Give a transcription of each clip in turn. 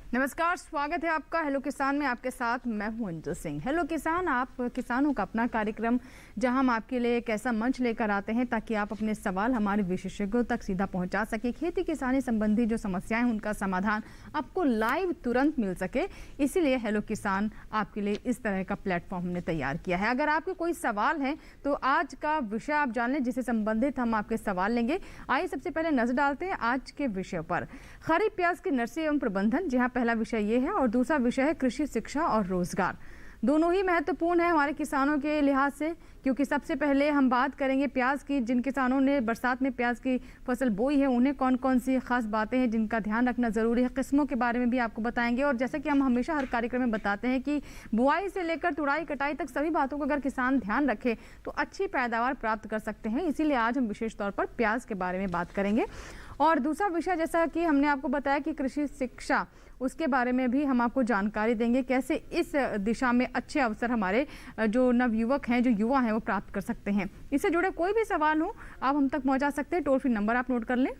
नमस्कार, स्वागत है आपका हेलो किसान में। आपके साथ मैं हूं अंजू सिंह। हेलो किसान, आप किसानों का अपना कार्यक्रम जहां हम आपके लिए एक ऐसा मंच लेकर आते हैं ताकि आप अपने सवाल हमारे विशेषज्ञों तक सीधा पहुंचा सके। खेती किसानी संबंधी जो समस्याएं हैं उनका समाधान आपको लाइव तुरंत मिल सके, इसीलिए हेलो किसान आपके लिए इस तरह का प्लेटफॉर्म हमने तैयार किया है। अगर आपके कोई सवाल है तो आज का विषय आप जान लें जिससे संबंधित हम आपके सवाल लेंगे। आइए सबसे पहले नजर डालते हैं आज के विषय पर। खरीफ प्याज की नर्सरी एवं प्रबंधन, जहाँ पहला विषय ये है और दूसरा विषय है कृषि शिक्षा और रोजगार। दोनों ही महत्वपूर्ण है हमारे किसानों के लिहाज से, क्योंकि सबसे पहले हम बात करेंगे प्याज की। जिन किसानों ने बरसात में प्याज की फसल बोई है उन्हें कौन कौन सी खास बातें हैं जिनका ध्यान रखना ज़रूरी है, किस्मों के बारे में भी आपको बताएंगे। और जैसा कि हम हमेशा हर कार्यक्रम में बताते हैं कि बुआई से लेकर तुड़ाई कटाई तक सभी बातों को अगर किसान ध्यान रखे तो अच्छी पैदावार प्राप्त कर सकते हैं। इसीलिए आज हम विशेष तौर पर प्याज के बारे में बात करेंगे। और दूसरा विषय जैसा कि हमने आपको बताया कि कृषि शिक्षा, उसके बारे में भी हम आपको जानकारी देंगे, कैसे इस दिशा में अच्छे अवसर हमारे जो नवयुवक हैं, जो युवा हैं, वो प्राप्त कर सकते हैं। इससे जुड़े कोई भी सवाल हो आप हम तक पहुंचा सकते हैं। टोल फ्री नंबर आप नोट कर लें।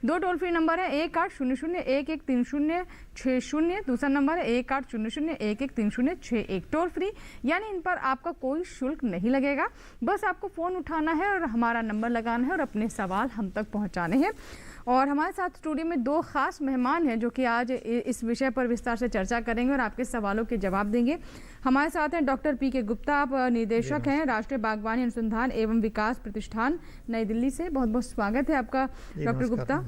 2 टोल फ्री नंबर है, 1800-113060। दूसरा नंबर है 1800-113061। टोल फ्री, यानी इन पर आपका कोई शुल्क नहीं लगेगा, बस आपको फ़ोन उठाना है और हमारा नंबर लगाना है और अपने सवाल हम तक पहुंचाने हैं। और हमारे साथ स्टूडियो में 2 खास मेहमान हैं जो कि आज इस विषय पर विस्तार से चर्चा करेंगे और आपके सवालों के जवाब देंगे। हमारे साथ हैं डॉक्टर पी के गुप्ता, आप निदेशक हैं राष्ट्रीय बागवानी अनुसंधान एवं विकास प्रतिष्ठान नई दिल्ली से। बहुत बहुत स्वागत है आपका डॉक्टर गुप्ता।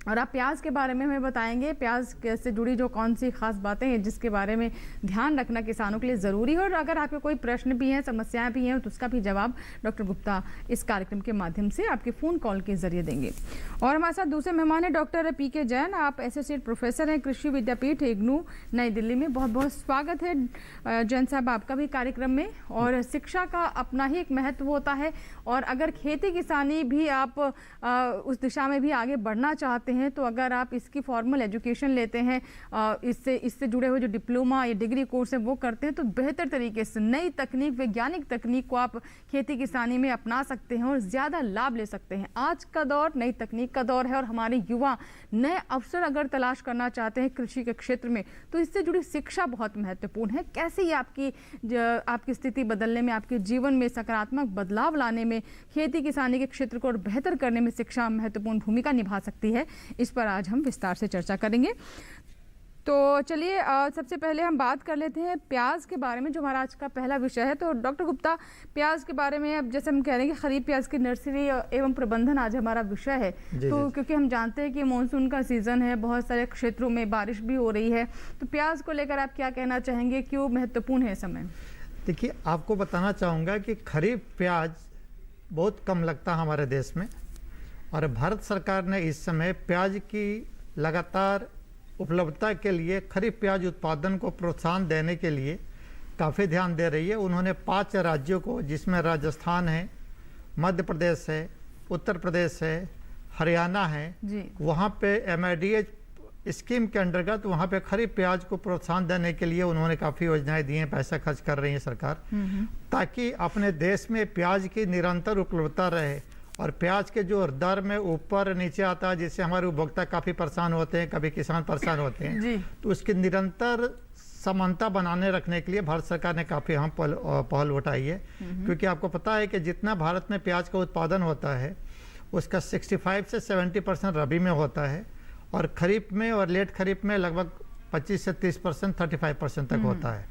और आप प्याज के बारे में हमें बताएंगे, प्याज से जुड़ी जो कौन सी खास बातें हैं जिसके बारे में ध्यान रखना किसानों के लिए ज़रूरी है। और अगर आपके कोई प्रश्न भी हैं, समस्याएं भी हैं, तो उसका भी जवाब डॉक्टर गुप्ता इस कार्यक्रम के माध्यम से आपके फ़ोन कॉल के जरिए देंगे। और हमारे साथ दूसरे मेहमान हैं डॉक्टर पी के जैन, आप एसोसिएट प्रोफेसर हैं कृषि विद्यापीठ इग्नू नई दिल्ली में। बहुत बहुत स्वागत है जैन साहब आपका भी कार्यक्रम में। और शिक्षा का अपना ही एक महत्व होता है, और अगर खेती किसानी भी आप उस दिशा में भी आगे बढ़ना चाहते हैं तो अगर आप इसकी फॉर्मल एजुकेशन लेते हैं, इससे जुड़े हुए जो डिप्लोमा या डिग्री कोर्स है वो करते हैं, तो बेहतर तरीके से नई तकनीक, वैज्ञानिक तकनीक को आप खेती किसानी में अपना सकते हैं और ज़्यादा लाभ ले सकते हैं। आज का दौर नई तकनीक का दौर है और हमारे युवा नए अवसर अगर तलाश करना चाहते हैं कृषि के क्षेत्र में तो इससे जुड़ी शिक्षा बहुत महत्वपूर्ण है। कैसे ये आपकी स्थिति बदलने में, आपके जीवन में सकारात्मक बदलाव लाने में, खेती किसानी के क्षेत्र को और बेहतर करने में शिक्षा महत्वपूर्ण भूमिका निभा सकती है, इस पर आज हम विस्तार से चर्चा करेंगे। तो चलिए सबसे पहले हम बात कर लेते हैं प्याज के बारे में, जो हमारा आज का पहला विषय है। तो डॉक्टर गुप्ता, प्याज के बारे में अब जैसे हम कह रहे हैं कि खरीफ प्याज की नर्सरी एवं प्रबंधन आज हमारा विषय है, तो क्योंकि हम जानते हैं कि मानसून का सीज़न है, बहुत सारे क्षेत्रों में बारिश भी हो रही है, तो प्याज को लेकर आप क्या कहना चाहेंगे, क्यों महत्वपूर्ण है समय? देखिए, आपको बताना चाहूँगा कि खरीफ प्याज बहुत कम लगता है हमारे देश में, और भारत सरकार ने इस समय प्याज की लगातार उपलब्धता के लिए खरीफ प्याज उत्पादन को प्रोत्साहन देने के लिए काफ़ी ध्यान दे रही है। उन्होंने 5 राज्यों को, जिसमें राजस्थान है, मध्य प्रदेश है, उत्तर प्रदेश है, हरियाणा है, वहाँ पे MIDH स्कीम के अंतर्गत वहाँ पे खरीफ प्याज को प्रोत्साहन देने के लिए उन्होंने काफ़ी योजनाएं दी हैं, पैसा खर्च कर रही है सरकार, ताकि अपने देश में प्याज की निरंतर उपलब्धता रहे। और प्याज के जो दर में ऊपर नीचे आता है, जिससे हमारे उपभोक्ता काफ़ी परेशान होते हैं, कभी किसान परेशान होते हैं, तो उसकी निरंतर समानता बनाने रखने के लिए भारत सरकार ने काफ़ी अहम पहल उठाई है। क्योंकि आपको पता है कि जितना भारत में प्याज का उत्पादन होता है उसका 65 से 70% रबी में होता है, और खरीफ में और लेट खरीफ में लगभग 25 से 30%, 35% तक होता है।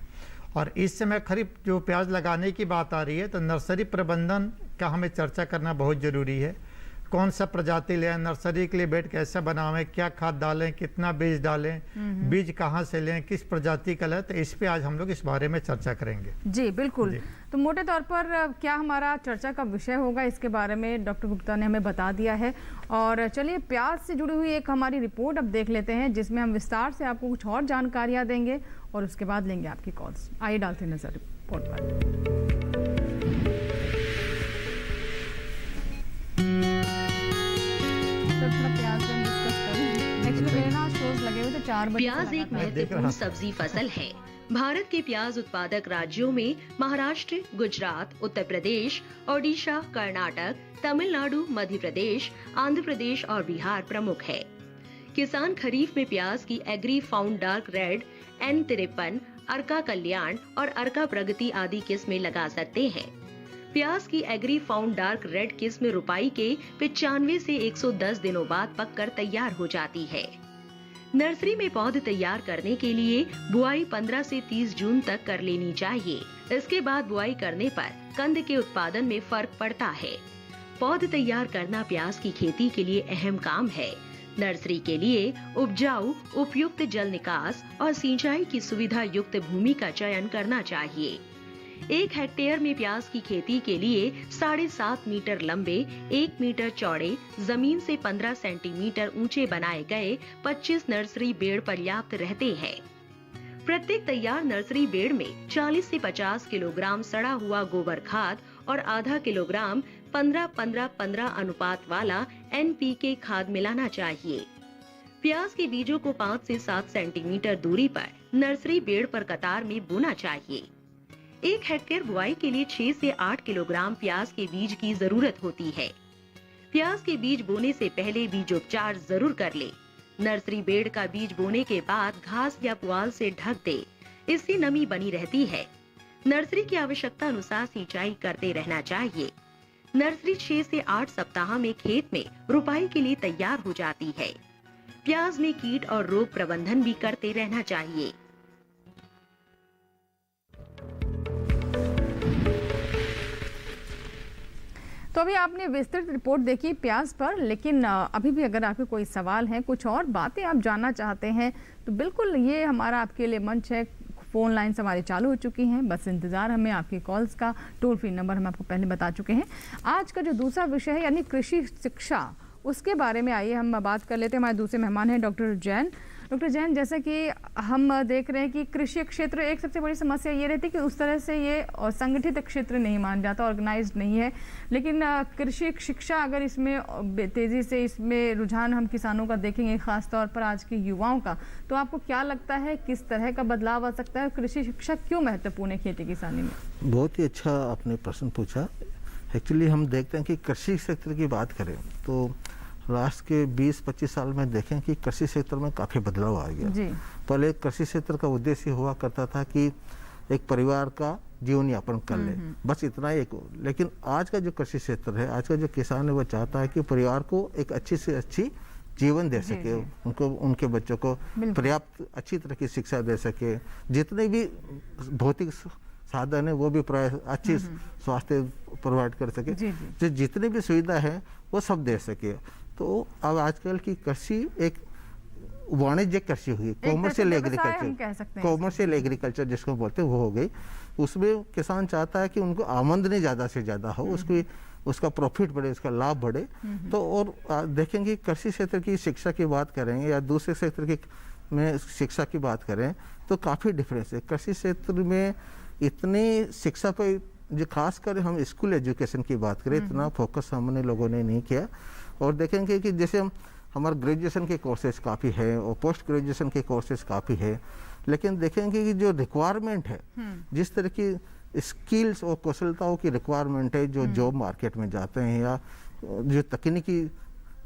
और इस समय खरीफ जो प्याज लगाने की बात आ रही है तो नर्सरी प्रबंधन का हमें चर्चा करना बहुत ज़रूरी है। कौन सा प्रजाति लें, नर्सरी के लिए बेड कैसे बनावें, क्या खाद डालें, कितना बीज डालें, बीज कहाँ से लें, किस प्रजाति का लें, तो इस पे आज हम लोग इस बारे में चर्चा करेंगे। जी बिल्कुल जी। तो मोटे तौर पर क्या हमारा चर्चा का विषय होगा, इसके बारे में डॉक्टर गुप्ता ने हमें बता दिया है। और चलिए प्याज से जुड़ी हुई एक हमारी रिपोर्ट अब देख लेते हैं, जिसमें हम विस्तार से आपको कुछ और जानकारियाँ देंगे और उसके बाद लेंगे आपकी कॉल्स। आइए डालते हैं नजर रिपोर्ट पर। प्याज एक महत्वपूर्ण सब्जी फसल है। भारत के प्याज उत्पादक राज्यों में महाराष्ट्र, गुजरात, उत्तर प्रदेश, ओडिशा, कर्नाटक, तमिलनाडु, मध्य प्रदेश, आंध्र प्रदेश और बिहार प्रमुख है। किसान खरीफ में प्याज की Agrifound dark red, N53, Arka Kalyan और अर्का प्रगति आदि किस्में लगा सकते हैं। प्याज की एग्री फाउंड डार्क रेड किस्म रुपाई के 95 से 110 दिनों बाद पककर तैयार हो जाती है। नर्सरी में पौध तैयार करने के लिए बुआई 15 से 30 जून तक कर लेनी चाहिए। इसके बाद बुआई करने पर कंद के उत्पादन में फर्क पड़ता है। पौध तैयार करना प्याज की खेती के लिए अहम काम है। नर्सरी के लिए उपजाऊ, उपयुक्त जल निकास और सिंचाई की सुविधा युक्त भूमि का चयन करना चाहिए। 1 हेक्टेयर में प्याज की खेती के लिए 7.5 मीटर लंबे, 1 मीटर चौड़े, जमीन से 15 सेंटीमीटर ऊंचे बनाए गए 25 नर्सरी बेड़ पर्याप्त रहते हैं। प्रत्येक तैयार नर्सरी बेड़ में 40 से 50 किलोग्राम सड़ा हुआ गोबर खाद और आधा किलोग्राम 15-15-15 अनुपात वाला NPK खाद मिलाना चाहिए। प्याज के बीजों को 5 से 7 सेंटीमीटर दूरी पर नर्सरी बेड़ पर कतार में बोना चाहिए। 1 हेक्टेयर बुआई के लिए 6 से 8 किलोग्राम प्याज के बीज की जरूरत होती है। प्याज के बीज बोने से पहले बीजोपचार जरूर कर ले। नर्सरी बेड़ का बीज बोने के बाद घास या पुआल से ढक दे, इससे नमी बनी रहती है। नर्सरी की आवश्यकता अनुसार सिंचाई करते रहना चाहिए। नर्सरी 6 से 8 सप्ताह में खेत में रुपाई के लिए तैयार हो जाती है। प्याज में कीट और रोग प्रबंधन भी करते रहना चाहिए। तो अभी आपने विस्तृत रिपोर्ट देखी प्याज पर, लेकिन अभी भी अगर आपके कोई सवाल हैं, कुछ और बातें आप जानना चाहते हैं, तो बिल्कुल ये हमारा आपके लिए मंच है। फ़ोन लाइन्स हमारी चालू हो चुकी हैं, बस इंतज़ार हमें आपकी कॉल्स का। टोल फ्री नंबर हम आपको पहले बता चुके हैं। आज का जो दूसरा विषय है यानी कृषि शिक्षा, उसके बारे में आइए हम बात कर लेते हैं। हमारे दूसरे मेहमान हैं डॉक्टर जैन। डॉक्टर जैन, जैसा कि हम देख रहे हैं कि कृषि क्षेत्र एक सबसे बड़ी समस्या ये रहती है कि उस तरह से ये संगठित क्षेत्र नहीं मान जाता, ऑर्गेनाइज्ड नहीं है। लेकिन कृषि शिक्षा अगर इसमें तेज़ी से इसमें रुझान हम किसानों का देखेंगे, ख़ास तौर पर आज के युवाओं का, तो आपको क्या लगता है किस तरह का बदलाव आ सकता है? कृषि शिक्षा क्यों महत्वपूर्ण है खेती किसानी में? बहुत ही अच्छा आपने प्रश्न पूछा। एक्चुअली हम देखते हैं कि कृषि क्षेत्र की बात करें तो लास्ट के 20-25 साल में देखें कि कृषि क्षेत्र में काफ़ी बदलाव आ गया जी। पहले कृषि क्षेत्र का उद्देश्य हुआ करता था कि एक परिवार का जीवन यापन कर ले, बस इतना ही। लेकिन आज का जो कृषि क्षेत्र है, आज का जो किसान है, वो चाहता है कि परिवार को एक अच्छी से अच्छी जीवन दे सके, उनको उनके बच्चों को पर्याप्त अच्छी तरह की शिक्षा दे सके, जितने भी भौतिक साधन है वो भी अच्छी स्वास्थ्य प्रोवाइड कर सके, जो जितनी भी सुविधा है वो सब दे सके। तो अब आजकल की कृषि एक वाणिज्यिक कृषि हुई, कॉमर्शियल एग्रीकल्चर, कॉमर्शियल एग्रीकल्चर जिसको बोलते हैं वो हो गई। उसमें किसान चाहता है कि उनको आमदनी ज़्यादा से ज़्यादा हो, उसका प्रॉफिट बढ़े, उसका लाभ बढ़े। तो और देखेंगे कृषि क्षेत्र की शिक्षा की बात करेंगे या दूसरे क्षेत्र की में शिक्षा की बात करें तो काफ़ी डिफरेंस है। कृषि क्षेत्र में इतनी शिक्षा पर जो खासकर हम स्कूल एजुकेशन की बात करें, इतना फोकस हमने लोगों ने नहीं किया। और देखेंगे कि जैसे हमारे ग्रेजुएशन के कोर्सेज काफ़ी है और पोस्ट ग्रेजुएशन के कोर्सेज काफ़ी है, लेकिन देखेंगे कि जो रिक्वायरमेंट है, जिस तरह की स्किल्स और कौशलताओं की रिक्वायरमेंट है जो जॉब मार्केट में जाते हैं या जो तकनीकी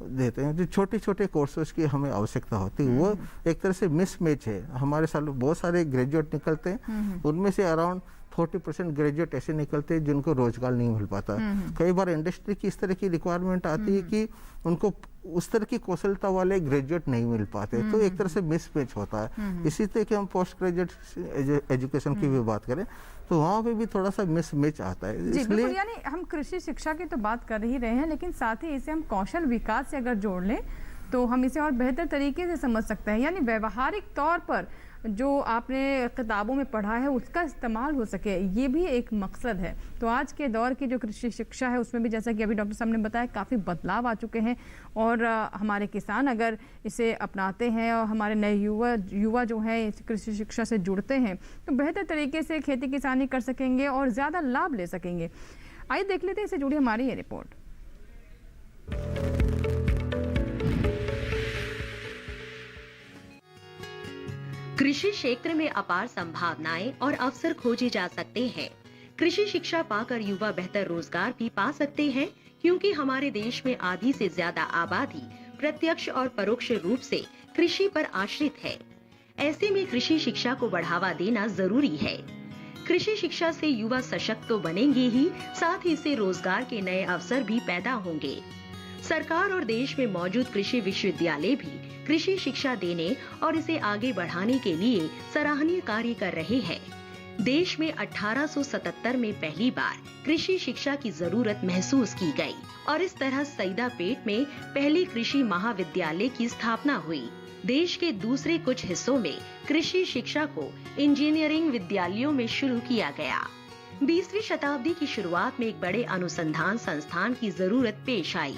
देते हैं, जो छोटे छोटे कोर्सेज की हमें आवश्यकता होती है, वो एक तरह से मिसमैच है। हमारे साल बहुत सारे ग्रेजुएट निकलते हैं, उनमें से अराउंड 40% ग्रेजुएट ऐसे निकलते हैं जिनको रोजगार नहीं मिल पाता। कई बार इंडस्ट्री की इस तरह की रिक्वायरमेंट आती है कि उनको उस तरह की कौशलता वाले ग्रेजुएट नहीं मिल पाते, तो एक तरह से मिसमैच होता है। इसी तरह की हम पोस्ट ग्रेजुएट एजुकेशन की भी बात करें तो वहाँ पे भी थोड़ा सा मिसमैच आता है। इसलिए यानी हम कृषि शिक्षा की तो बात कर ही रहे हैं, लेकिन साथ ही इसे हम कौशल विकास से अगर जोड़ लें तो हम इसे और बेहतर तरीके से समझ सकते हैं। यानी व्यवहारिक तौर पर जो आपने किताबों में पढ़ा है उसका इस्तेमाल हो सके, ये भी एक मकसद है। तो आज के दौर की जो कृषि शिक्षा है उसमें भी जैसा कि अभी डॉक्टर साहब ने बताया काफ़ी बदलाव आ चुके हैं और हमारे किसान अगर इसे अपनाते हैं और हमारे नए युवा जो हैं इस कृषि शिक्षा से जुड़ते हैं तो बेहतर तरीके से खेती किसानी कर सकेंगे और ज़्यादा लाभ ले सकेंगे। आइए देख लेते हैं इससे जुड़ी हमारी ये रिपोर्ट। कृषि क्षेत्र में अपार संभावनाएं और अवसर खोजे जा सकते हैं। कृषि शिक्षा पाकर युवा बेहतर रोजगार भी पा सकते हैं, क्योंकि हमारे देश में आधी से ज्यादा आबादी प्रत्यक्ष और परोक्ष रूप से कृषि पर आश्रित है। ऐसे में कृषि शिक्षा को बढ़ावा देना जरूरी है। कृषि शिक्षा से युवा सशक्त तो बनेंगे ही, साथ ही इससे रोजगार के नए अवसर भी पैदा होंगे। सरकार और देश में मौजूद कृषि विश्वविद्यालय भी कृषि शिक्षा देने और इसे आगे बढ़ाने के लिए सराहनीय कार्य कर रहे हैं। देश में 1877 में पहली बार कृषि शिक्षा की जरूरत महसूस की गई और इस तरह सईदापेट में पहली कृषि महाविद्यालय की स्थापना हुई। देश के दूसरे कुछ हिस्सों में कृषि शिक्षा को इंजीनियरिंग विद्यालयों में शुरू किया गया। 20वीं शताब्दी की शुरुआत में एक बड़े अनुसंधान संस्थान की जरूरत पेश आई।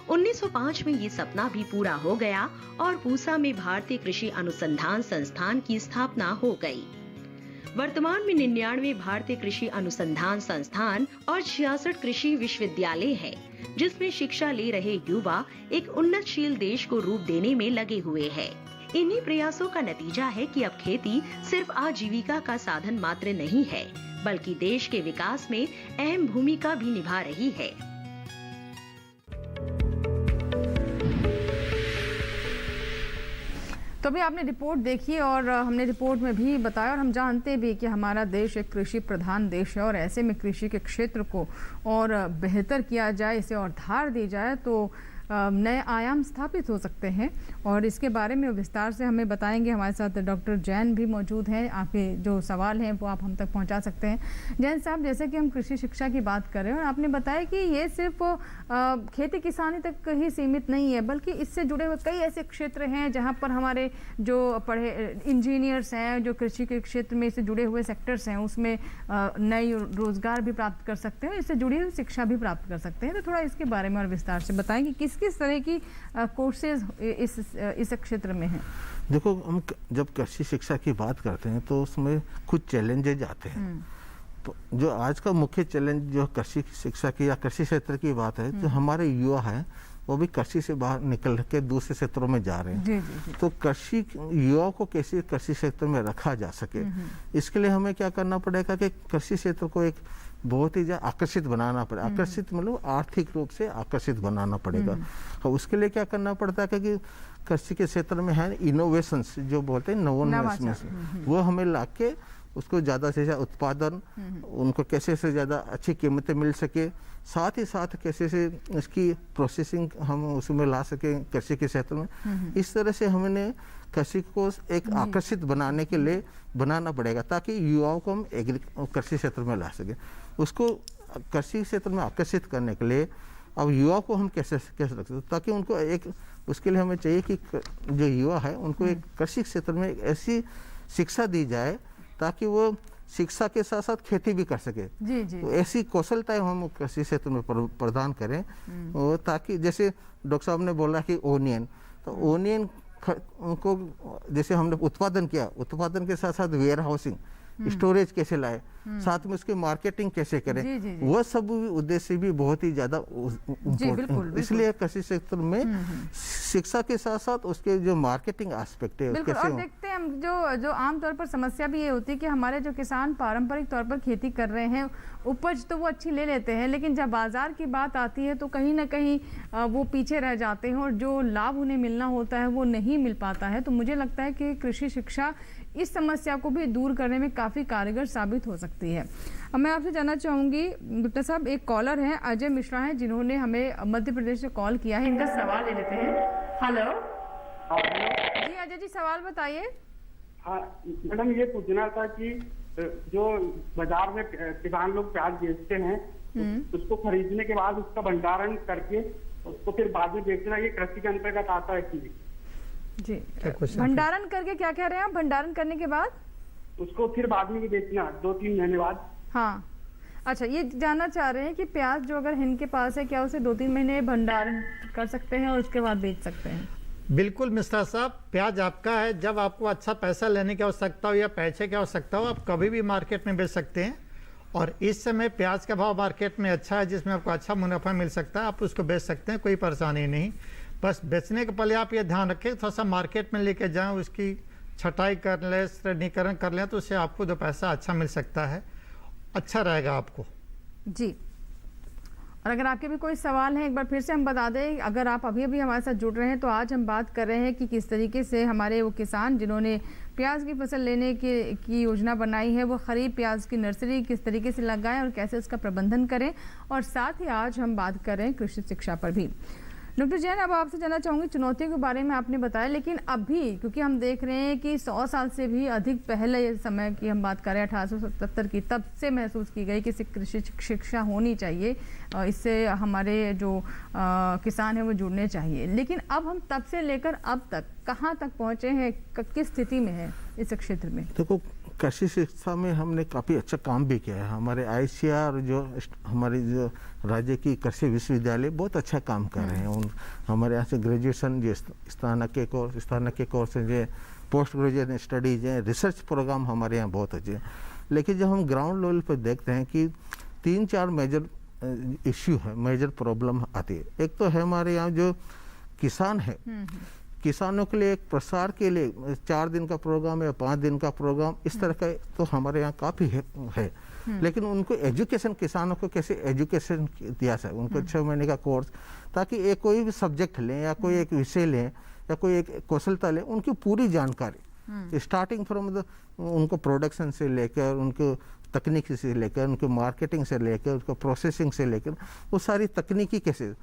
1905 में ये सपना भी पूरा हो गया और पूसा में भारतीय कृषि अनुसंधान संस्थान की स्थापना हो गई। वर्तमान में 99 भारतीय कृषि अनुसंधान संस्थान और 66 कृषि विश्वविद्यालय है, जिसमें शिक्षा ले रहे युवा एक उन्नतशील देश को रूप देने में लगे हुए हैं। इन्हीं प्रयासों का नतीजा है कि अब खेती सिर्फ आजीविका का साधन मात्र नहीं है, बल्कि देश के विकास में अहम भूमिका भी निभा रही है। तो अभी आपने रिपोर्ट देखी और हमने रिपोर्ट में भी बताया और हम जानते भी कि हमारा देश एक कृषि प्रधान देश है और ऐसे में कृषि के क्षेत्र को और बेहतर किया जाए, इसे और धार दी जाए तो नए आयाम स्थापित हो सकते हैं। और इसके बारे में विस्तार से हमें बताएंगे। हमारे साथ डॉक्टर जैन भी मौजूद हैं। आपके जो सवाल हैं वो आप हम तक पहुंचा सकते हैं। जैन साहब, जैसे कि हम कृषि शिक्षा की बात कर रहे हैं और आपने बताया कि ये सिर्फ खेती किसानी तक ही सीमित नहीं है, बल्कि इससे जुड़े हुए कई ऐसे क्षेत्र हैं जहाँ पर हमारे जो पढ़े इंजीनियर्स हैं, जो कृषि के क्षेत्र में से जुड़े हुए सेक्टर्स हैं, उसमें नए रोजगार भी प्राप्त कर सकते हैं, इससे जुड़ी हुई शिक्षा भी प्राप्त कर सकते हैं। तो थोड़ा इसके बारे में और विस्तार से बताएं कि किस तरह की कोर्सेज इस क्षेत्र में हैं। देखो, हम जब कृषि शिक्षा की बात करते हैं तो उसमें कुछ चैलेंजेज आते हैं। तो जो आज का मुख्य चैलेंज जो कृषि शिक्षा की या कृषि क्षेत्र की बात है, जो हमारे युवा हैं वो भी कृषि से बाहर निकल के दूसरे क्षेत्रों में जा रहे हैं। जी। तो कृषि युवाओं को कैसे कृषि क्षेत्र में रखा जा सके, इसके लिए हमें क्या करना पड़ेगा कि कृषि क्षेत्र को एक बहुत ही आकर्षित बनाना पड़ेगा। आकर्षित मतलब आर्थिक रूप से आकर्षित बनाना पड़ेगा। और उसके लिए क्या करना पड़ता है कि कृषि के क्षेत्र में है इनोवेशंस, जो बोलते हैं नवोन्मेष, वो हमें ला के उसको ज़्यादा से ज़्यादा उत्पादन, उनको कैसे से ज़्यादा अच्छी कीमतें मिल सके, साथ ही साथ कैसे से इसकी प्रोसेसिंग हम उसमें ला सके कृषि के क्षेत्र में। इस तरह से हमने कृषि को एक आकर्षित बनाने के लिए बनाना पड़ेगा, ताकि युवाओं को हम कृषि क्षेत्र में ला सके। उसको कृषि क्षेत्र में आकर्षित करने के लिए अब युवा को हम कैसे रख सकते, ताकि उनको एक, उसके लिए हमें चाहिए कि जो युवा है उनको एक कृषि क्षेत्र में एक ऐसी शिक्षा दी जाए ताकि वो शिक्षा के साथ साथ खेती भी कर सके। जी। तो ऐसी कौशलताएं हम कृषि क्षेत्र में प्रदान करें, ताकि जैसे डॉक्टर साहब ने बोला कि ओनियन, तो ओनियन उनको जैसे हमने उत्पादन किया, उत्पादन के साथ साथ वेयर हाउसिंग, स्टोरेज कैसे लाए, साथ में उसकी मार्केटिंग कैसे करें, वह सब उद्देश्य भी बहुत ही ज्यादा इम्पोर्टेंट। इसलिए कृषि क्षेत्र में शिक्षा के साथ साथ उसके जो मार्केटिंग एस्पेक्ट है बिल्कुल। और देखते हैं हम जो आमतौर पर समस्या भी ये होती है कि हमारे जो किसान पारंपरिक तौर पर खेती कर रहे हैं, उपज तो वो अच्छी ले लेते हैं, लेकिन जब बाजार की बात आती है तो कहीं ना कहीं वो पीछे रह जाते हैं और जो लाभ उन्हें मिलना होता है वो नहीं मिल पाता है। तो मुझे लगता है कि कृषि शिक्षा इस समस्या को भी दूर करने में काफ़ी कारगर साबित हो सकती है। अब मैं आपसे जानना चाहूँगी डॉक्टर साहब, एक कॉलर हैं अजय मिश्रा हैं, जिन्होंने हमें मध्य प्रदेश से कॉल किया है। इनका सवाल ले लेते हैं। हेलो जी, अजय जी सवाल बताइए। हाँ मैडम, ये पूछना था कि जो बाजार में किसान लोग प्याज बेचते हैं, उसको खरीदने के बाद उसका भंडारण करके उसको फिर बाद में बेचना, ये कृषि के अंतर्गत आता है कि जी? भंडारण करके क्या कह रहे हैं आप? भंडारण करने के बाद उसको फिर बाद में भी बेचना 2-3 महीने बाद। हाँ, अच्छा, ये जानना चाह रहे हैं कि प्याज जो अगर इनके पास है, क्या उसे 2-3 महीने भंडारण कर सकते हैं और उसके बाद बेच सकते हैं? बिल्कुल मिश्रा साहब, प्याज आपका है। जब आपको अच्छा पैसा लेने की आवश्यकता हो या पैसे की आवश्यकता हो, आप कभी भी मार्केट में बेच सकते हैं। और इस समय प्याज का भाव मार्केट में अच्छा है, जिसमें आपको अच्छा मुनाफा मिल सकता है, आप उसको बेच सकते हैं, कोई परेशानी नहीं। बस बेचने के पहले आप ये ध्यान रखें, थोड़ा सा मार्केट में लेके जाएं, उसकी छटाई कर लें, श्रेणीकरण कर लें, तो उससे आपको जो पैसा अच्छा मिल सकता है, अच्छा रहेगा आपको। जी। और अगर आपके भी कोई सवाल है, एक बार फिर से हम बता दें, अगर आप अभी अभी हमारे साथ जुड़ रहे हैं तो आज हम बात कर रहे हैं कि किस तरीके से हमारे वो किसान जिन्होंने प्याज की फसल लेने की योजना बनाई है, वो खरीफ प्याज की नर्सरी किस तरीके से लगाएं और कैसे उसका प्रबंधन करें। और साथ ही आज हम बात कर रहे हैं कृषि शिक्षा पर भी। डॉक्टर जैन, अब आपसे जानना चाहूँगी, चुनौतियों के बारे में आपने बताया, लेकिन अभी क्योंकि हम देख रहे हैं कि 100 साल से भी अधिक पहले समय की हम बात करें 1877 की, तब से महसूस की गई कि कृषि शिक्षा होनी चाहिए, इससे हमारे जो किसान हैं वो जुड़ने चाहिए। लेकिन अब हम तब से लेकर अब तक कहाँ तक पहुँचे हैं, किस स्थिति में है इस क्षेत्र में? देखो, कृषि शिक्षा में हमने काफ़ी अच्छा काम भी किया है। हमारे ICAR जो हमारी जो राज्य की कृषि विश्वविद्यालय बहुत अच्छा काम कर रहे हैं। हमारे यहाँ से ग्रेजुएशन जो स्नातक कोर्स हैं, जो पोस्ट ग्रेजुएशन स्टडीज हैं, रिसर्च प्रोग्राम हमारे यहाँ बहुत अच्छे हैं। लेकिन जब हम ग्राउंड लेवल पर देखते हैं कि 3-4 मेजर इश्यू है, मेजर प्रॉब्लम आती है। एक तो है हमारे यहाँ जो किसान है, किसानों के लिए एक प्रसार के लिए 4 दिन का प्रोग्राम या 5 दिन का प्रोग्राम, इस तरह का तो हमारे यहाँ काफ़ी है। लेकिन उनको एजुकेशन, किसानों को कैसे एजुकेशन दिया जाए, उनको 6 महीने का कोर्स, ताकि एक कोई भी सब्जेक्ट लें या कोई एक विषय लें या कोई एक कौशलता लें, उनकी पूरी जानकारी स्टार्टिंग फ्रॉम उनको प्रोडक्शन से लेकर, उनको तकनीक से लेकर, उनको मार्केटिंग से लेकर, उनको प्रोसेसिंग से लेकर, वो सारी तकनीकी कैसे।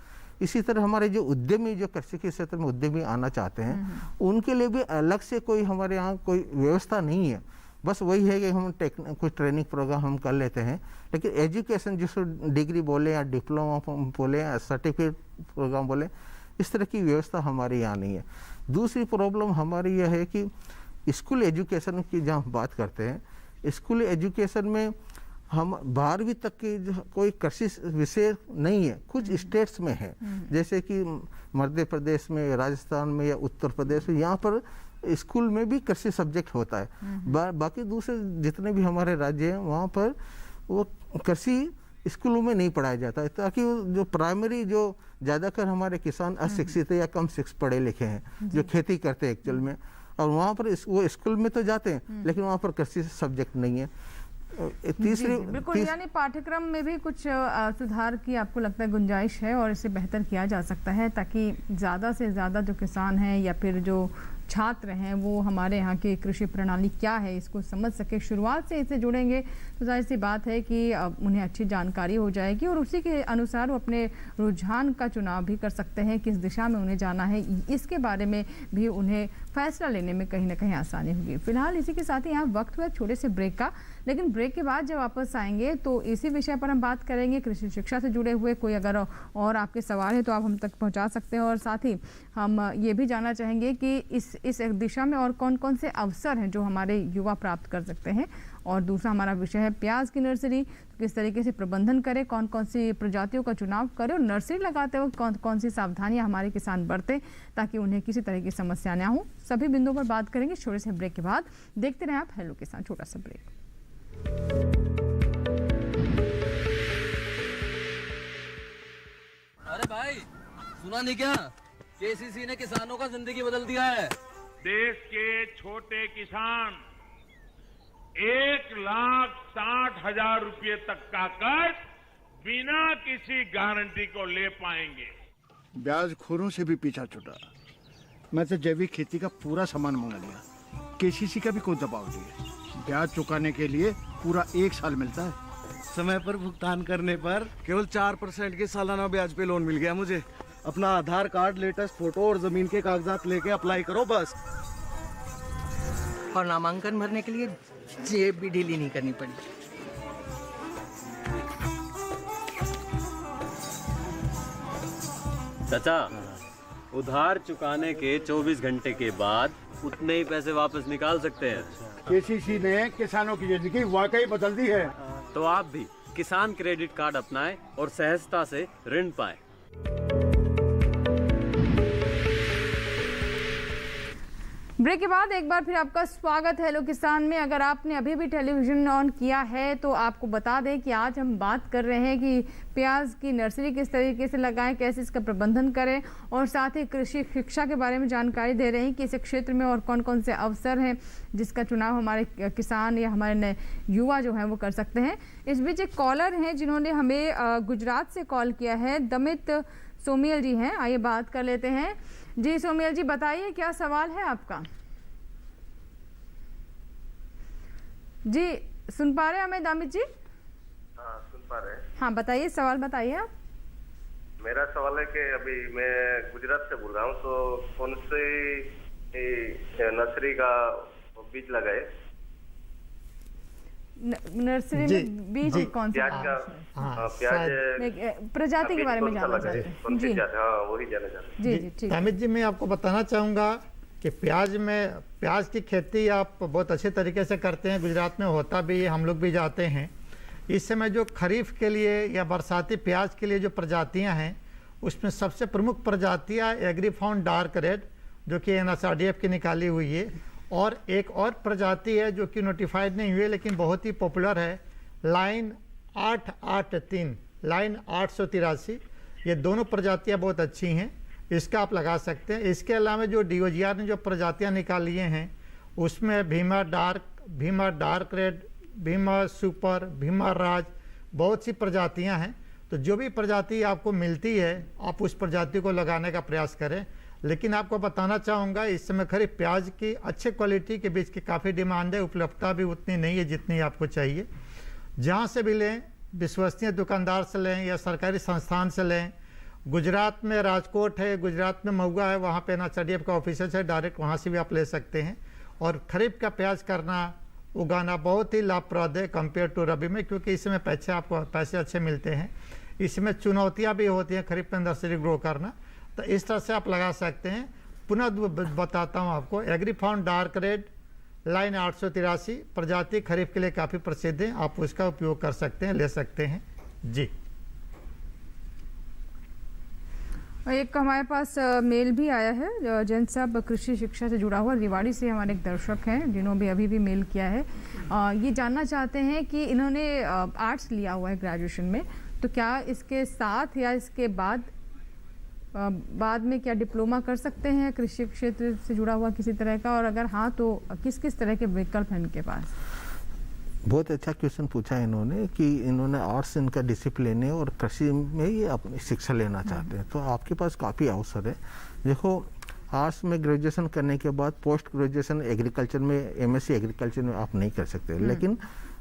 इसी तरह हमारे जो उद्यमी, जो कृषि के क्षेत्र में उद्यमी आना चाहते हैं, उनके लिए भी अलग से कोई हमारे यहाँ कोई व्यवस्था नहीं है। बस वही है कि हम कुछ ट्रेनिंग प्रोग्राम हम कर लेते हैं, लेकिन एजुकेशन जिसको डिग्री बोले या डिप्लोमा बोले या सर्टिफिकेट प्रोग्राम बोले, इस तरह की व्यवस्था हमारे यहाँ नहीं है। दूसरी प्रॉब्लम हमारी यह है कि स्कूल एजुकेशन की जहाँ बात करते हैं, स्कूल एजुकेशन में हम 12वीं तक की जो कोई कृषि विषय नहीं है। कुछ स्टेट्स में है, जैसे कि मध्य प्रदेश में, राजस्थान में या उत्तर प्रदेश में, यहाँ पर स्कूल में भी कृषि सब्जेक्ट होता है। बाकी दूसरे जितने भी हमारे राज्य हैं वहाँ पर वो कृषि स्कूलों में नहीं पढ़ाया जाता है, ताकि जो प्राइमरी, जो ज़्यादातर हमारे किसान अशिक्षित है या कम शिक्षित पढ़े लिखे हैं, जो खेती करते हैं एक्चुअल में, और वहाँ पर वो स्कूल में तो जाते हैं लेकिन वहाँ पर कृषि सब्जेक्ट नहीं है। तीसरी बिल्कुल, यानी पाठ्यक्रम में भी कुछ सुधार की आपको लगता है गुंजाइश है और इसे बेहतर किया जा सकता है, ताकि ज़्यादा से ज़्यादा जो किसान हैं या फिर जो छात्र हैं वो हमारे यहाँ की कृषि प्रणाली क्या है इसको समझ सके। शुरुआत से इससे जुड़ेंगे तो जाहिर सी बात है कि उन्हें अच्छी जानकारी हो जाएगी और उसी के अनुसार वो अपने रुझान का चुनाव भी कर सकते हैं, किस दिशा में उन्हें जाना है, इसके बारे में भी उन्हें फैसला लेने में कहीं ना कहीं आसानी होगी। फिलहाल इसी के साथ ही यहाँ वक्त हुआ छोटे से ब्रेक का, लेकिन ब्रेक के बाद जब वापस आएंगे तो इसी विषय पर हम बात करेंगे। कृषि शिक्षा से जुड़े हुए कोई अगर और आपके सवाल है तो आप हम तक पहुँचा सकते हैं, और साथ ही हम ये भी जानना चाहेंगे कि इस दिशा में और कौन कौन से अवसर हैं जो हमारे युवा प्राप्त कर सकते हैं। और दूसरा हमारा विषय है प्याज की नर्सरी, तो किस तरीके से प्रबंधन करें, कौन कौन सी प्रजातियों का चुनाव करें, और नर्सरी लगाते वक्त कौन कौन सी सावधानियां हमारे किसान बरतें ताकि उन्हें किसी तरह की समस्या ना हो। सभी बिंदुओं पर बात करेंगे छोटे से ब्रेक के बाद। देखते रहें आप हेलो किसान। छोटा सा ब्रेक। अरे भाई, सुना नहीं क्या? KCC ने किसानों का जिंदगी बदल दिया है। देश के छोटे किसान 1,60,000 रुपये तक का कर्ज बिना किसी गारंटी को ले पाएंगे। ब्याज खोरों से भी पीछा छुटा। मैं तो जैविक खेती का पूरा सामान मंगा लिया, KCC का भी कोई दबाव नहीं है। ब्याज चुकाने के लिए पूरा 1 साल मिलता है। समय पर भुगतान करने पर केवल 4% के सालाना ब्याज पे लोन मिल गया मुझे। अपना आधार कार्ड, लेटेस्ट फोटो और जमीन के कागजात लेके अप्लाई करो बस। और नामांकन भरने के लिए जेब भी ढीली नहीं करनी पड़ी। चाचा, उधार चुकाने के 24 घंटे के बाद उतने ही पैसे वापस निकाल सकते हैं। KCC ने किसानों की जिंदगी वाकई बदल दी है। तो आप भी किसान क्रेडिट कार्ड अपनाएं और सहजता से ऋण पाएं। ब्रेक के बाद एक बार फिर आपका स्वागत है हेलो किसान में। अगर आपने अभी भी टेलीविजन ऑन किया है तो आपको बता दें कि आज हम बात कर रहे हैं कि प्याज की नर्सरी किस तरीके से लगाएं, कैसे इसका प्रबंधन करें, और साथ ही कृषि शिक्षा के बारे में जानकारी दे रहे हैं कि इस क्षेत्र में और कौन कौन से अवसर हैं जिसका चुनाव हमारे किसान या हमारे नए युवा जो हैं वो कर सकते हैं। इस बीच एक कॉलर हैं जिन्होंने हमें गुजरात से कॉल किया है, दमित सोमियल जी हैं। आइए बात कर लेते हैं। जी सोमियल जी, बताइए क्या सवाल है आपका। जी सुन पा रहे हैं हमें दामित जी? हाँ सुन पा रहे हैं। हाँ बताइए, सवाल बताइए आप। मेरा सवाल है कि अभी मैं गुजरात से बोल रहा हूँ, तो कौन सी नर्सरी का बीज लगाए? नर्सरी में बीज कौन सा? प्याज प्रजाति के बारे में जानना चाहते हैं जी? हाँ वही जानना चाहते हैं। जी ठीक। अमित जी, मैं आपको बताना चाहूँगा कि प्याज की खेती आप बहुत अच्छे तरीके से करते हैं, गुजरात में होता भी है, हम लोग भी जाते हैं। इस समय जो खरीफ के लिए या बरसाती प्याज के लिए जो प्रजातियां हैं उसमें सबसे प्रमुख प्रजातियां एग्रीफाउंड डार्क रेड जो कि NSRDF की निकाली हुई है, और एक और प्रजाति है जो कि नोटिफाइड नहीं हुई है लेकिन बहुत ही पॉपुलर है, लाइन 883, लाइन 883। ये दोनों प्रजातियां बहुत अच्छी हैं, इसका आप लगा सकते हैं। इसके अलावा जो DOGR ने जो प्रजातियां निकाली हैं उसमें Bhima dark red, Bhima super, Bhima Raj, बहुत सी प्रजातियां हैं। तो जो भी प्रजाति आपको मिलती है आप उस प्रजाति को लगाने का प्रयास करें। लेकिन आपको बताना चाहूँगा इस समय खरीफ प्याज की अच्छे क्वालिटी के बीज की काफ़ी डिमांड है, उपलब्धता भी उतनी नहीं है जितनी आपको चाहिए। जहाँ से भी लें, विश्वसनीय दुकानदार से लें या सरकारी संस्थान से लें। गुजरात में राजकोट है, गुजरात में महुआ है, वहाँ पे NSRDF का ऑफिस है, डायरेक्ट वहाँ से भी आप ले सकते हैं। और खरीफ का प्याज उगाना बहुत ही लाभप्रद है कंपेयर टू रबी में, क्योंकि इसमें आपको पैसे अच्छे मिलते हैं। इसमें चुनौतियाँ भी होती हैं खरीफ में नर्सरी ग्रो करना, तो इस तरह से आप लगा सकते हैं। पुनः बताता हूँ आपको, एग्रीफाउंड डार्क रेड लाइन 883 प्रजाति खरीफ के लिए काफ़ी प्रसिद्ध है, आप उसका उपयोग कर सकते हैं, ले सकते हैं जी। एक हमारे पास मेल भी आया है, जैन साहब कृषि शिक्षा से जुड़ा हुआ रिवाड़ी से हमारे एक दर्शक हैं जिन्होंने अभी भी मेल किया है। ये जानना चाहते हैं कि इन्होंने आर्ट्स लिया हुआ है ग्रेजुएशन में, तो क्या इसके साथ या इसके बाद में क्या डिप्लोमा कर सकते हैं कृषि क्षेत्र से जुड़ा हुआ किसी तरह का, और अगर हाँ तो किस किस तरह के विकल्प हैं इनके पास? बहुत अच्छा क्वेश्चन पूछा इन्होंने कि इन्होंने आर्ट्स इनका डिसिप्लिन है और कृषि में ये अपनी शिक्षा लेना चाहते हैं, तो आपके पास काफ़ी अवसर है। देखो, आर्ट्स में ग्रेजुएशन करने के बाद पोस्ट ग्रेजुएशन एग्रीकल्चर में MSc एग्रीकल्चर में आप नहीं कर सकते, लेकिन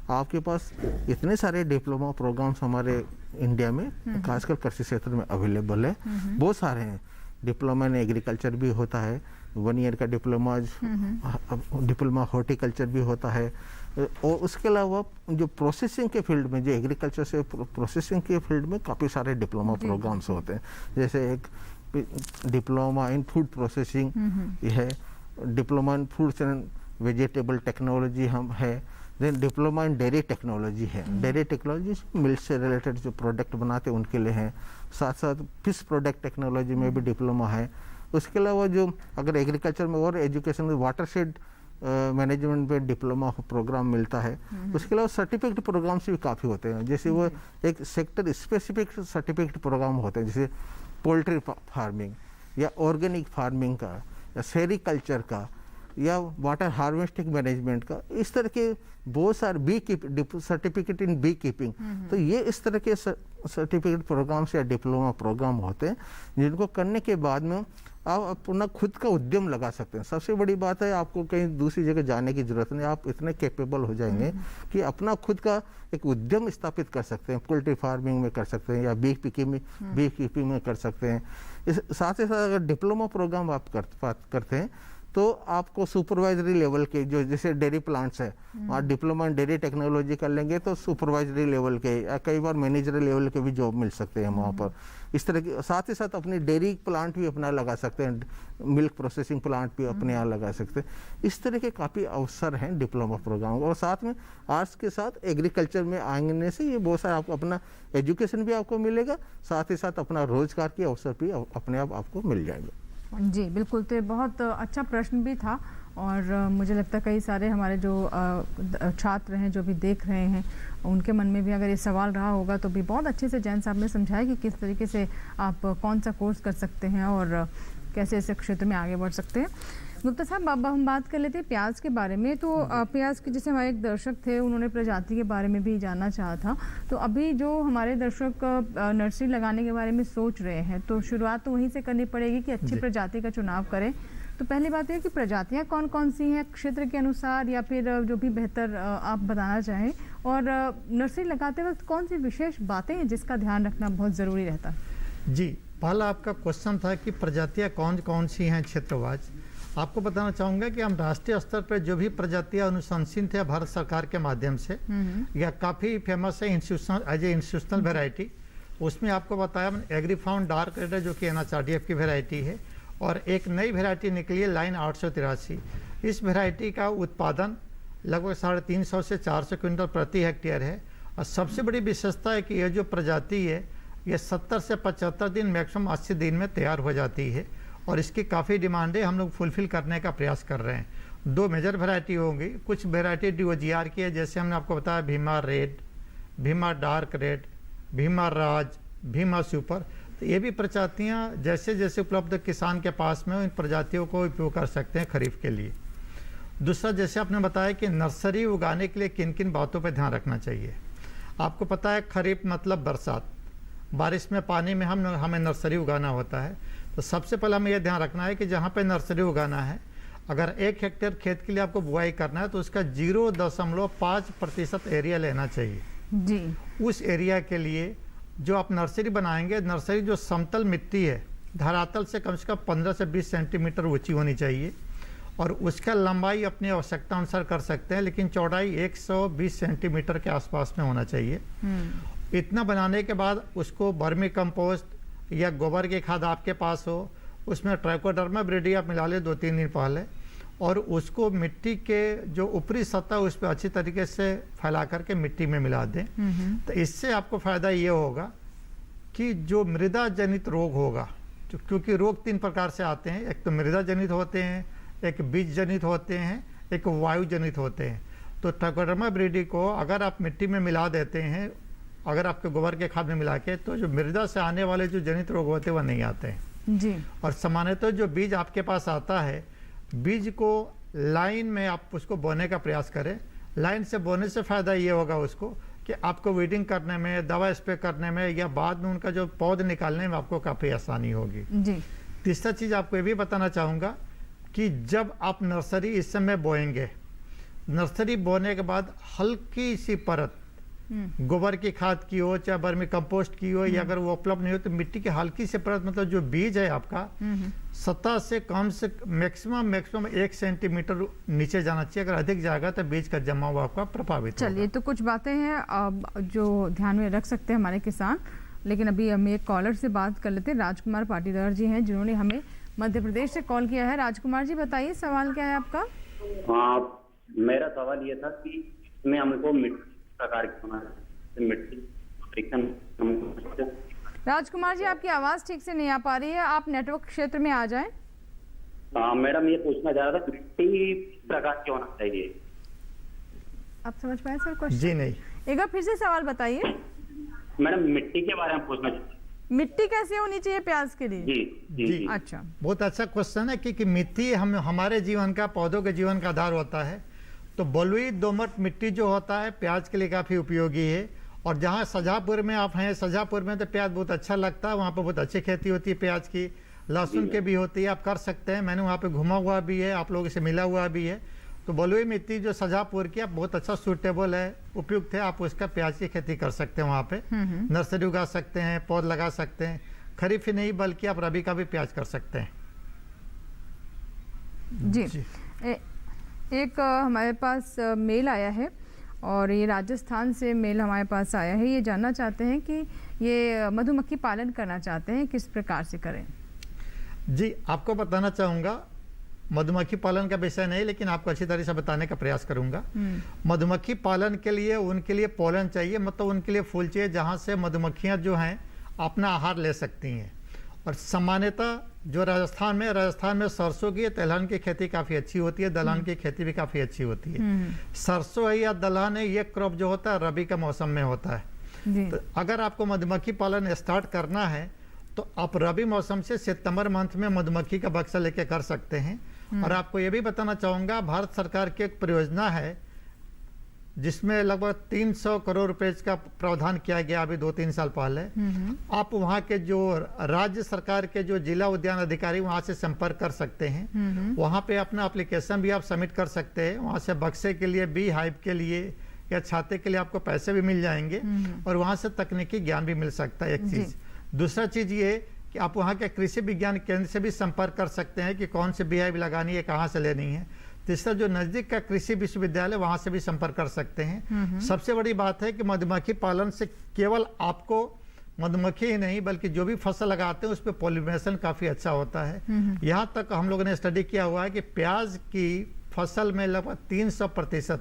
आपके पास इतने सारे डिप्लोमा प्रोग्राम्स हमारे इंडिया में खासकर कृषि क्षेत्र में अवेलेबल है, बहुत सारे हैं। डिप्लोमा इन एग्रीकल्चर भी होता है, 1 ईयर का डिप्लोमा हॉर्टिकल्चर भी होता है, और उसके अलावा जो प्रोसेसिंग के फील्ड में, जो एग्रीकल्चर से प्रोसेसिंग के फील्ड में काफ़ी सारे डिप्लोमा प्रोग्राम्स होते हैं। जैसे एक डिप्लोमा इन फूड प्रोसेसिंग है, diploma in fruits and vegetable technology हम है, then diploma in dairy technology है। डेयरी टेक्नोलॉजी मिल्क से रिलेटेड जो प्रोडक्ट बनाते हैं उनके लिए हैं। साथ साथ फिश प्रोडक्ट टेक्नोलॉजी में भी डिप्लोमा है। उसके अलावा जो अगर एग्रीकल्चर में और एजुकेशन में वाटरशेड मैनेजमेंट में डिप्लोमा प्रोग्राम मिलता है। उसके अलावा सर्टिफिकेट प्रोग्राम्स भी काफ़ी होते हैं, जैसे वो एक सेक्टर स्पेसिफिक सर्टिफिकेट प्रोग्राम होते हैं, जैसे पोल्ट्री फार्मिंग या ऑर्गेनिक फार्मिंग का या सेरिकल्चर का या वाटर हार्वेस्टिंग मैनेजमेंट का, इस तरह के बहुत सारे सर्टिफिकेट इन बी कीपिंग। तो ये इस तरह के सर्टिफिकेट प्रोग्राम्स या डिप्लोमा प्रोग्राम होते हैं जिनको करने के बाद में आप अपना खुद का उद्यम लगा सकते हैं। सबसे बड़ी बात है, आपको कहीं दूसरी जगह जाने की जरूरत नहीं, आप इतने कैपेबल हो जाएंगे कि अपना खुद का एक उद्यम स्थापित कर सकते हैं। पोल्ट्री फार्मिंग में कर सकते हैं या बी कीपिंग में कर सकते हैं। साथ ही साथ अगर डिप्लोमा प्रोग्राम आप करते हैं तो आपको सुपरवाइजरी लेवल के, जो जैसे डेयरी प्लांट्स है, वहाँ डिप्लोमा इन डेयरी टेक्नोलॉजी कर लेंगे तो सुपरवाइजरी लेवल के या कई बार मैनेजरी लेवल के भी जॉब मिल सकते हैं वहाँ पर। इस तरह की साथ ही साथ अपनी डेयरी प्लांट भी अपना लगा सकते हैं, मिल्क प्रोसेसिंग प्लांट भी अपने यहाँ लगा सकते हैं। इस तरह के काफ़ी अवसर हैं डिप्लोमा प्रोग्राम। और साथ में आर्ट्स के साथ एग्रीकल्चर में आने से ये बहुत सारा आपको अपना एजुकेशन भी आपको मिलेगा, साथ ही साथ अपना रोजगार के अवसर भी अपने आप आपको मिल जाएंगे। जी बिल्कुल, तो बहुत अच्छा प्रश्न भी था और मुझे लगता है कई सारे हमारे जो छात्र हैं जो भी देख रहे हैं उनके मन में भी अगर ये सवाल रहा होगा तो भी बहुत अच्छे से जैन साहब ने समझाया कि किस तरीके से आप कौन सा कोर्स कर सकते हैं और कैसे इस क्षेत्र में आगे बढ़ सकते हैं। गुप्ता साहब, अब हम बात कर लेते हैं प्याज के बारे में। तो प्याज के जैसे हमारे एक दर्शक थे, उन्होंने प्रजाति के बारे में भी जानना चाहा था। तो अभी जो हमारे दर्शक नर्सरी लगाने के बारे में सोच रहे हैं तो शुरुआत तो वहीं से करनी पड़ेगी कि अच्छी प्रजाति का चुनाव करें। तो पहली बात है कि प्रजातियां कौन कौन सी हैं क्षेत्र के अनुसार, या फिर जो भी बेहतर आप बताना चाहें, और नर्सरी लगाते वक्त कौन सी विशेष बातें हैं जिसका ध्यान रखना बहुत ज़रूरी रहता है? जी, पहला आपका क्वेश्चन था कि प्रजातियां कौन कौन सी हैं क्षेत्रवाज। आपको बताना चाहूँगा कि हम राष्ट्रीय स्तर पर जो भी प्रजातियां अनुशंसित है भारत सरकार के माध्यम से या काफ़ी फेमस है institutional as a institutional variety, उसमें आपको बताया एग्री फाउंड डार्क रेड जो कि NHRDF की वेराइटी है, और एक नई वेराइटी निकली है लाइन 883। इस वेराइटी का उत्पादन लगभग 350 से 400 क्विंटल प्रति हेक्टेयर है। और सबसे बड़ी विशेषता है कि यह जो प्रजाति है ये 70 से 75 दिन मैक्सिमम 80 दिन में तैयार हो जाती है, और इसकी काफ़ी डिमांड है, हम लोग फुलफिल करने का प्रयास कर रहे हैं। 2 मेजर वैरायटी होंगी, कुछ वैरायटी DOGR की है, जैसे हमने आपको बताया Bhima red, Bhima dark red, Bhima Raj, Bhima super. तो ये भी प्रजातियाँ जैसे जैसे उपलब्ध किसान के पास में इन प्रजातियों को उपयोग कर सकते हैं खरीफ के लिए। दूसरा, जैसे आपने बताया कि नर्सरी उगाने के लिए किन किन बातों पर ध्यान रखना चाहिए। आपको पता है खरीफ मतलब बरसात, बारिश में पानी में हमें नर्सरी उगाना होता है। तो सबसे पहले हमें यह ध्यान रखना है कि जहाँ पे नर्सरी उगाना है, अगर 1 हेक्टेयर खेत के लिए आपको बुआई करना है तो उसका 0.5% एरिया लेना चाहिए जी। उस एरिया के लिए जो आप नर्सरी बनाएंगे, नर्सरी जो समतल मिट्टी है धरातल से कम 15 से 20 सेंटीमीटर ऊंची होनी चाहिए, और उसका लंबाई अपनी आवश्यकता अनुसार कर सकते हैं, लेकिन चौड़ाई 120 सेंटीमीटर के आसपास में होना चाहिए। इतना बनाने के बाद उसको वर्मी कंपोस्ट या गोबर की खाद आपके पास हो, उसमें ट्राइकोडर्मा ब्रिडी आप मिला ले 2-3 दिन पहले, और उसको मिट्टी के जो ऊपरी सतह उस पर अच्छी तरीके से फैला करके मिट्टी में मिला दें। तो इससे आपको फ़ायदा ये होगा कि जो मृदा जनित रोग होगा, क्योंकि रोग 3 प्रकार से आते हैं, एक तो मृदा जनित होते हैं, एक बीज जनित होते हैं, एक वायु जनित होते हैं। तो ट्राइकोडर्मा ब्रिडी को अगर आप मिट्टी में मिला देते हैं, अगर आपके गोबर के खाद में मिला के, तो जो मृदा से आने वाले जो जनित रोग होते हैं वह नहीं आते हैं जी। और सामान्यतः जो बीज आपके पास आता है, बीज को लाइन में आप उसको बोने का प्रयास करें। लाइन से बोने से फ़ायदा ये होगा उसको कि आपको वीडिंग करने में, दवा स्प्रे करने में, या बाद में उनका जो पौध निकालने में आपको काफ़ी आसानी होगी जी। तीसरा चीज़ आपको ये भी बताना चाहूँगा कि जब आप नर्सरी इस समय बोएंगे, नर्सरी बोने के बाद हल्की सी परत गोबर की खाद की हो, चाहे वर्मी कंपोस्ट की हो, या अगर वो उपलब्ध नहीं हो तो मिट्टी की हल्की सी परत, मतलब जो बीज है आपका सतह से कम से मैक्सिमम 1 सेंटीमीटर नीचे जाना चाहिए। अगर अधिक जाएगा तो बीज का जमाव आपका प्रभावित होगा। चलिए, तो कुछ बातें हैं जो ध्यान में रख सकते हैं हमारे किसान। लेकिन अभी हम एक कॉलर से बात कर लेते हैं। राजकुमार पाटीदार जी हैं जिन्होंने हमें मध्य प्रदेश से कॉल किया है। राजकुमार जी, बताइए सवाल क्या है आपका? हाँ, मेरा सवाल ये था कि इसमें हमको मिट्टी प्रकार की मिट्टी परीक्षण। राजकुमार जी, आपकी आवाज ठीक से नहीं आ पा रही है, आप नेटवर्क क्षेत्र में आ जाएं। मैडम, ये पूछना चाह रहा था मिट्टी प्रकार की होना चाहिए। आप समझ पाए सर क्वेश्चन? जी नहीं, एक बार फिर से सवाल बताइए। मैडम, मिट्टी के बारे में पूछना चाहिए। मिट्टी कैसे होनी चाहिए प्याज के लिए? जी। अच्छा, बहुत अच्छा क्वेश्चन है कि मिट्टी हमारे जीवन का, पौधों के जीवन का आधार होता है। तो बलुई दोमट मिट्टी जो होता है प्याज के लिए काफ़ी उपयोगी है। और जहाँ शाहजहाँपुर में आप हैं, शाहजहाँपुर में तो प्याज बहुत अच्छा लगता है, वहाँ पर बहुत अच्छी खेती होती है प्याज की, लहसुन के भी होती है, आप कर सकते हैं। मैंने वहाँ पे घुमा हुआ भी है, आप लोगों से मिला हुआ भी है। तो बलुई मिट्टी जो शाहजहाँपुर की, आप बहुत अच्छा सूटेबल है, उपयुक्त है, आप उसका प्याज की खेती कर सकते हैं। वहाँ पे नर्सरी उगा सकते हैं, पौध लगा सकते हैं, खरीफ ही नहीं बल्कि आप रबी का भी प्याज कर सकते हैं। जी। एक हमारे पास मेल आया है, और ये राजस्थान से मेल हमारे पास आया है। ये जानना चाहते हैं कि ये मधुमक्खी पालन करना चाहते हैं, किस प्रकार से करें? जी, आपको बताना चाहूँगा, मधुमक्खी पालन का विषय नहीं, लेकिन आपको अच्छी तरह से बताने का प्रयास करूँगा। मधुमक्खी पालन के लिए उनके लिए पोलन चाहिए, मतलब उनके लिए फूल चाहिए जहाँ से मधुमक्खियाँ जो हैं अपना आहार ले सकती हैं। और सामान्यतः जो राजस्थान में सरसों की, तिलहन की खेती काफ़ी अच्छी होती है, दलहन की खेती भी काफ़ी अच्छी होती है। सरसों है या दलहन है, ये क्रॉप जो होता है रबी का मौसम में होता है। तो अगर आपको मधुमक्खी पालन स्टार्ट करना है तो आप रबी मौसम से सितंबर मंथ में मधुमक्खी का बक्सा लेके कर सकते हैं। और आपको ये भी बताना चाहूँगा, भारत सरकार की एक परियोजना है जिसमें लगभग 300 करोड़ रुपए का प्रावधान किया गया अभी 2-3 साल पहले। आप वहाँ के जो राज्य सरकार के जो जिला उद्यान अधिकारी वहाँ से संपर्क कर सकते हैं। वहाँ पे अपना एप्लीकेशन भी आप सबमिट कर सकते हैं। वहाँ से बक्से के लिए, बी हाइव के लिए या छाते के लिए आपको पैसे भी मिल जाएंगे और वहाँ से तकनीकी ज्ञान भी मिल सकता है। एक चीज़, दूसरा चीज़ ये कि आप वहाँ के कृषि विज्ञान केंद्र से भी संपर्क कर सकते हैं कि कौन सी बी हाइव लगानी है, कहाँ से लेनी है। तीसरा, जो नज़दीक का कृषि विश्वविद्यालय वहाँ से भी संपर्क कर सकते हैं। सबसे बड़ी बात है कि मधुमक्खी पालन से केवल आपको मधुमक्खी ही नहीं बल्कि जो भी फसल लगाते हैं उस पर पॉलिनेशन काफ़ी अच्छा होता है। यहाँ तक हम लोगों ने स्टडी किया हुआ है कि प्याज की फसल में लगभग 300%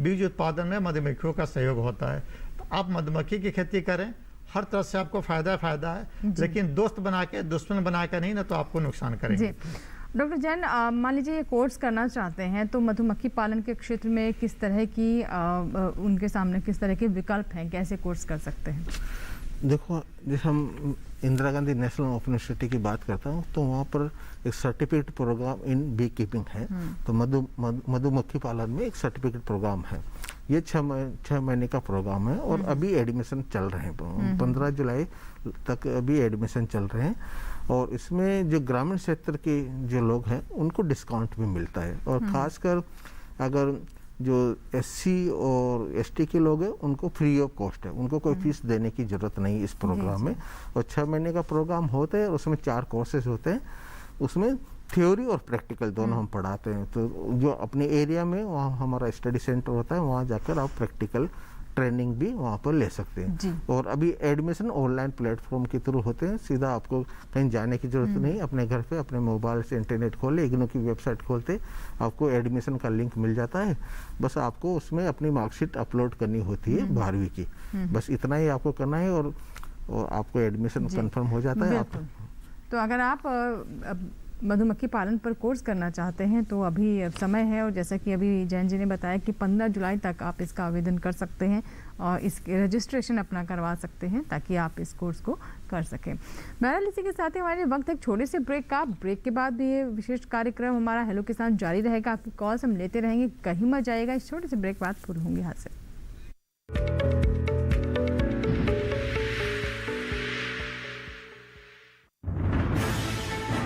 बीज उत्पादन में मधुमक्खियों का सहयोग होता है। तो आप मधुमक्खी की खेती करें, हर तरह से आपको फायदा है, लेकिन दोस्त बना के दुश्मन बना के नहीं, ना तो आपको नुकसान करेंगे। डॉक्टर जैन, मान लीजिए ये कोर्स करना चाहते हैं तो मधुमक्खी पालन के क्षेत्र में किस तरह की उनके सामने किस तरह के विकल्प हैं, कैसे कोर्स कर सकते हैं? देखो, जैसे हम Indira Gandhi national open university की बात करता हूँ तो वहाँ पर एक certificate programme in B keeping है। तो मधुमक्खी पालन में एक सर्टिफिकेट प्रोग्राम है। ये 6 महीने का प्रोग्राम है और अभी एडमिशन चल रहे हैं। 15 जुलाई तक अभी एडमिशन चल रहे हैं और इसमें जो ग्रामीण क्षेत्र के जो लोग हैं उनको डिस्काउंट भी मिलता है। और ख़ासकर अगर जो एससी और एसटी के लोग हैं उनको फ्री ऑफ कॉस्ट है, उनको कोई फीस देने की ज़रूरत नहीं इस प्रोग्राम में। और 6 महीने का प्रोग्राम होता है, उसमें 4 कोर्सेज होते हैं। उसमें थ्योरी और प्रैक्टिकल दोनों हम पढ़ाते हैं। तो जो अपने एरिया में वहाँ हमारा स्टडी सेंटर होता है, वहाँ जाकर आप प्रैक्टिकल ट्रेनिंग भी वहाँ पर ले सकते हैं। और अभी एडमिशन ऑनलाइन प्लेटफॉर्म के थ्रू होते हैं, सीधा आपको कहीं जाने की जरूरत नहीं। अपने घर पे अपने मोबाइल से इंटरनेट खोले, इग्नू की वेबसाइट खोलते आपको एडमिशन का लिंक मिल जाता है। बस आपको उसमें अपनी मार्कशीट अपलोड करनी होती है 12वीं की, बस इतना ही आपको करना है और आपको एडमिशन कन्फर्म हो जाता है। तो अगर आप मधुमक्खी पालन पर कोर्स करना चाहते हैं तो अभी समय है, और जैसा कि अभी जैन जी ने बताया कि 15 जुलाई तक आप इसका आवेदन कर सकते हैं और इसके रजिस्ट्रेशन अपना करवा सकते हैं ताकि आप इस कोर्स को कर सकें। बहरहाल इसी के साथ ही हमारे वक्त एक छोटे से ब्रेक का। ब्रेक के बाद भी ये विशेष कार्यक्रम हमारा हेलो किसान जारी रहेगा। आपकी कॉल्स हम लेते रहेंगे, कहीं मत जाएगा। इस छोटे से ब्रेक बाद फुल होंगे हाथ से।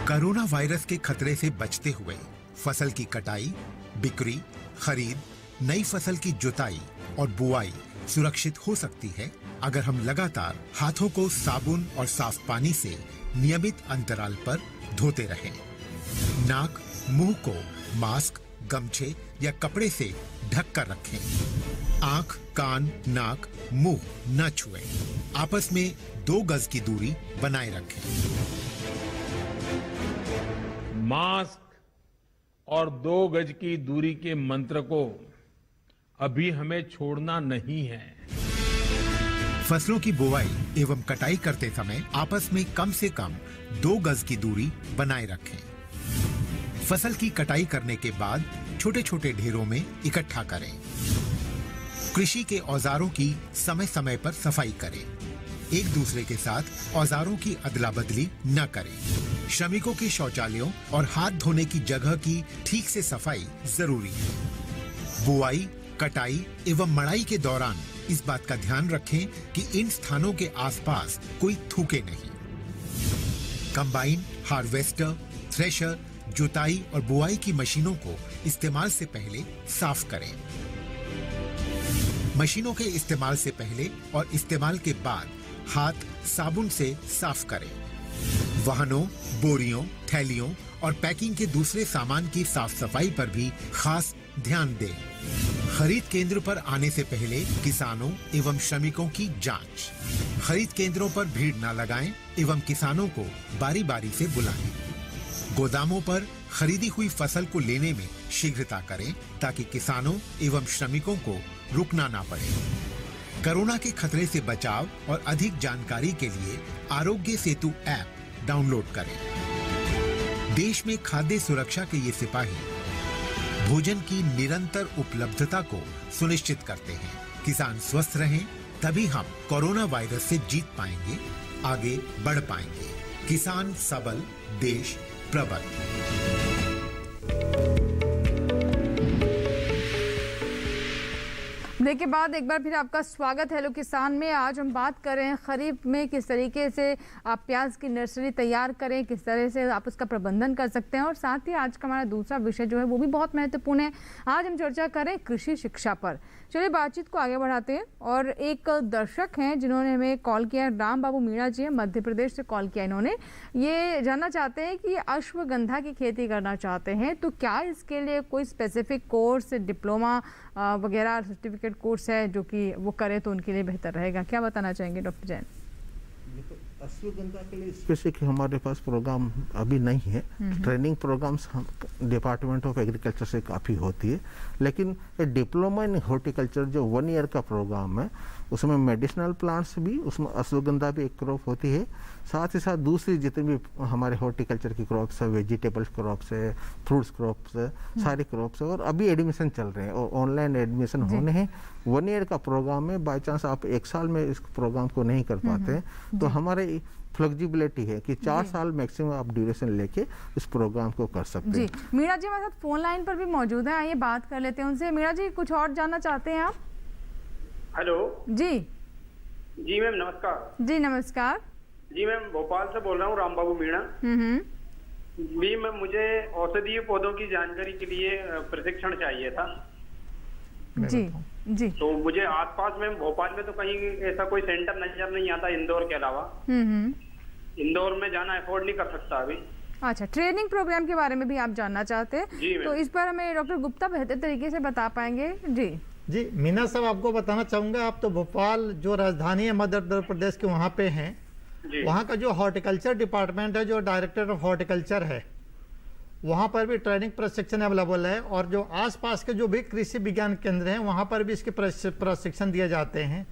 कोरोना वायरस के खतरे से बचते हुए फसल की कटाई, बिक्री, खरीद, नई फसल की जुताई और बुआई सुरक्षित हो सकती है अगर हम लगातार हाथों को साबुन और साफ पानी से नियमित अंतराल पर धोते रहें। नाक, मुंह को मास्क, गमछे या कपड़े से ढक कर रखें। आंख, कान, नाक, मुंह न छुएं। आपस में 2 गज की दूरी बनाए रखें। मास्क और 2 गज की दूरी के मंत्र को अभी हमें छोड़ना नहीं है। फसलों की बुवाई एवं कटाई करते समय आपस में कम से कम 2 गज की दूरी बनाए रखें। फसल की कटाई करने के बाद छोटे छोटे ढेरों में इकट्ठा करें। कृषि के औजारों की समय समय पर सफाई करें। एक दूसरे के साथ औजारों की अदला बदली न करें। श्रमिकों के शौचालयों और हाथ धोने की जगह की ठीक से सफाई जरूरी है। बुआई, कटाई एवं मड़ाई के दौरान इस बात का ध्यान रखें कि इन स्थानों के आसपास कोई थूके नहीं। कंबाइन, हार्वेस्टर, थ्रेशर, जुताई और बुआई की मशीनों को इस्तेमाल से पहले साफ करें। मशीनों के इस्तेमाल से पहले और इस्तेमाल के बाद हाथ साबुन से साफ करें। वाहनों, बोरियों, थैलियों और पैकिंग के दूसरे सामान की साफ सफाई पर भी खास ध्यान दें। खरीद केंद्र पर आने से पहले किसानों एवं श्रमिकों की जांच। खरीद केंद्रों पर भीड़ न लगाएं एवं किसानों को बारी बारी से बुलाएं। गोदामों पर खरीदी हुई फसल को लेने में शीघ्रता करें ताकि किसानों एवं श्रमिकों को रुकना ना पड़े। कोरोना के खतरे से बचाव और अधिक जानकारी के लिए आरोग्य सेतु ऐप डाउनलोड करें। देश में खाद्य सुरक्षा के ये सिपाही भोजन की निरंतर उपलब्धता को सुनिश्चित करते हैं। किसान स्वस्थ रहें, तभी हम कोरोना वायरस से जीत पाएंगे, आगे बढ़ पाएंगे। किसान सबल, देश प्रबल। ब्रेक के बाद एक बार फिर आपका स्वागत है हेलो किसान में। आज हम बात कर रहे हैं खरीफ में किस तरीके से आप प्याज की नर्सरी तैयार करें, किस तरह से आप उसका प्रबंधन कर सकते हैं। और साथ ही आज का हमारा दूसरा विषय जो है वो भी बहुत महत्वपूर्ण है। आज हम चर्चा करें कृषि शिक्षा पर। चलिए बातचीत को आगे बढ़ाते हैं। और एक दर्शक हैं जिन्होंने हमें कॉल किया, राम बाबू मीणा जी हैं, मध्य प्रदेश से कॉल किया। इन्होंने ये जानना चाहते हैं कि अश्वगंधा की खेती करना चाहते हैं, तो क्या इसके लिए कोई स्पेसिफिक कोर्स, डिप्लोमा वगैरह सर्टिफिकेट कोर्स है जो कि वो करे तो उनके लिए बेहतर रहेगा? क्या बताना चाहेंगे डॉक्टर जैन? अश्वगंधा के लिए स्पेसिफिक हमारे पास प्रोग्राम अभी नहीं है। ट्रेनिंग प्रोग्राम्स हम डिपार्टमेंट ऑफ एग्रीकल्चर से काफ़ी होती है, लेकिन डिप्लोमा इन हॉर्टिकल्चर जो 1 ईयर का प्रोग्राम है उसमें मेडिसिनल प्लांट्स भी, उसमें अश्वगंधा भी एक क्रॉप होती है। साथ ही साथ दूसरी जितनी भी हमारे हॉर्टिकल्चर की क्रॉप्स है, वेजिटेबल्स क्रॉप्स है, फ्रूट्स क्रॉप्स है, सारे क्रॉप्स है। और अभी एडमिशन चल रहे हैं और ऑनलाइन एडमिशन होने हैं। 1 ईयर का प्रोग्राम है। बाई चांस आप 1 साल में इस प्रोग्राम को नहीं कर पाते हैं तो हमारे फ्लेक्सिबिलिटी है कि 4 साल मैक्सिमम आप ड्यूरेशन लेके इस प्रोग्राम को कर सकते हैं। मीणा जी हमारे साथ फोन लाइन पर भी मौजूद है, आइए बात कर लेते हैं उनसे। मीणा जी कुछ और जानना चाहते हैं आप? हेलो जी जी मैम नमस्कार। जी नमस्कार जी मैम भोपाल से बोल रहा हूँ, राम बाबू मीणा। जी मैम मुझे औषधीय पौधों की जानकारी के लिए प्रशिक्षण चाहिए था। जी जी तो मुझे आसपास में भोपाल में तो कहीं ऐसा कोई सेंटर नजर नहीं आता इंदौर के अलावा। इंदौर में जाना अफोर्ड नहीं कर सकता अभी। अच्छा, ट्रेनिंग प्रोग्राम के बारे में भी आप जानना चाहते हैं, तो इस पर हमें डॉक्टर गुप्ता बेहतर तरीके से बता पाएंगे। जी मीना साहब आपको बताना चाहूँगा, आप तो भोपाल जो राजधानी है मध्य प्रदेश के वहाँ पे हैं, वहाँ का जो हॉर्टिकल्चर डिपार्टमेंट है, जो डायरेक्टर ऑफ हॉर्टिकल्चर है, वहाँ पर भी ट्रेनिंग प्रशिक्षण अवेलेबल है। और जो आसपास के जो भी कृषि विज्ञान केंद्र हैं वहाँ पर भी इसके प्रशिक्षण दिए जाते हैं।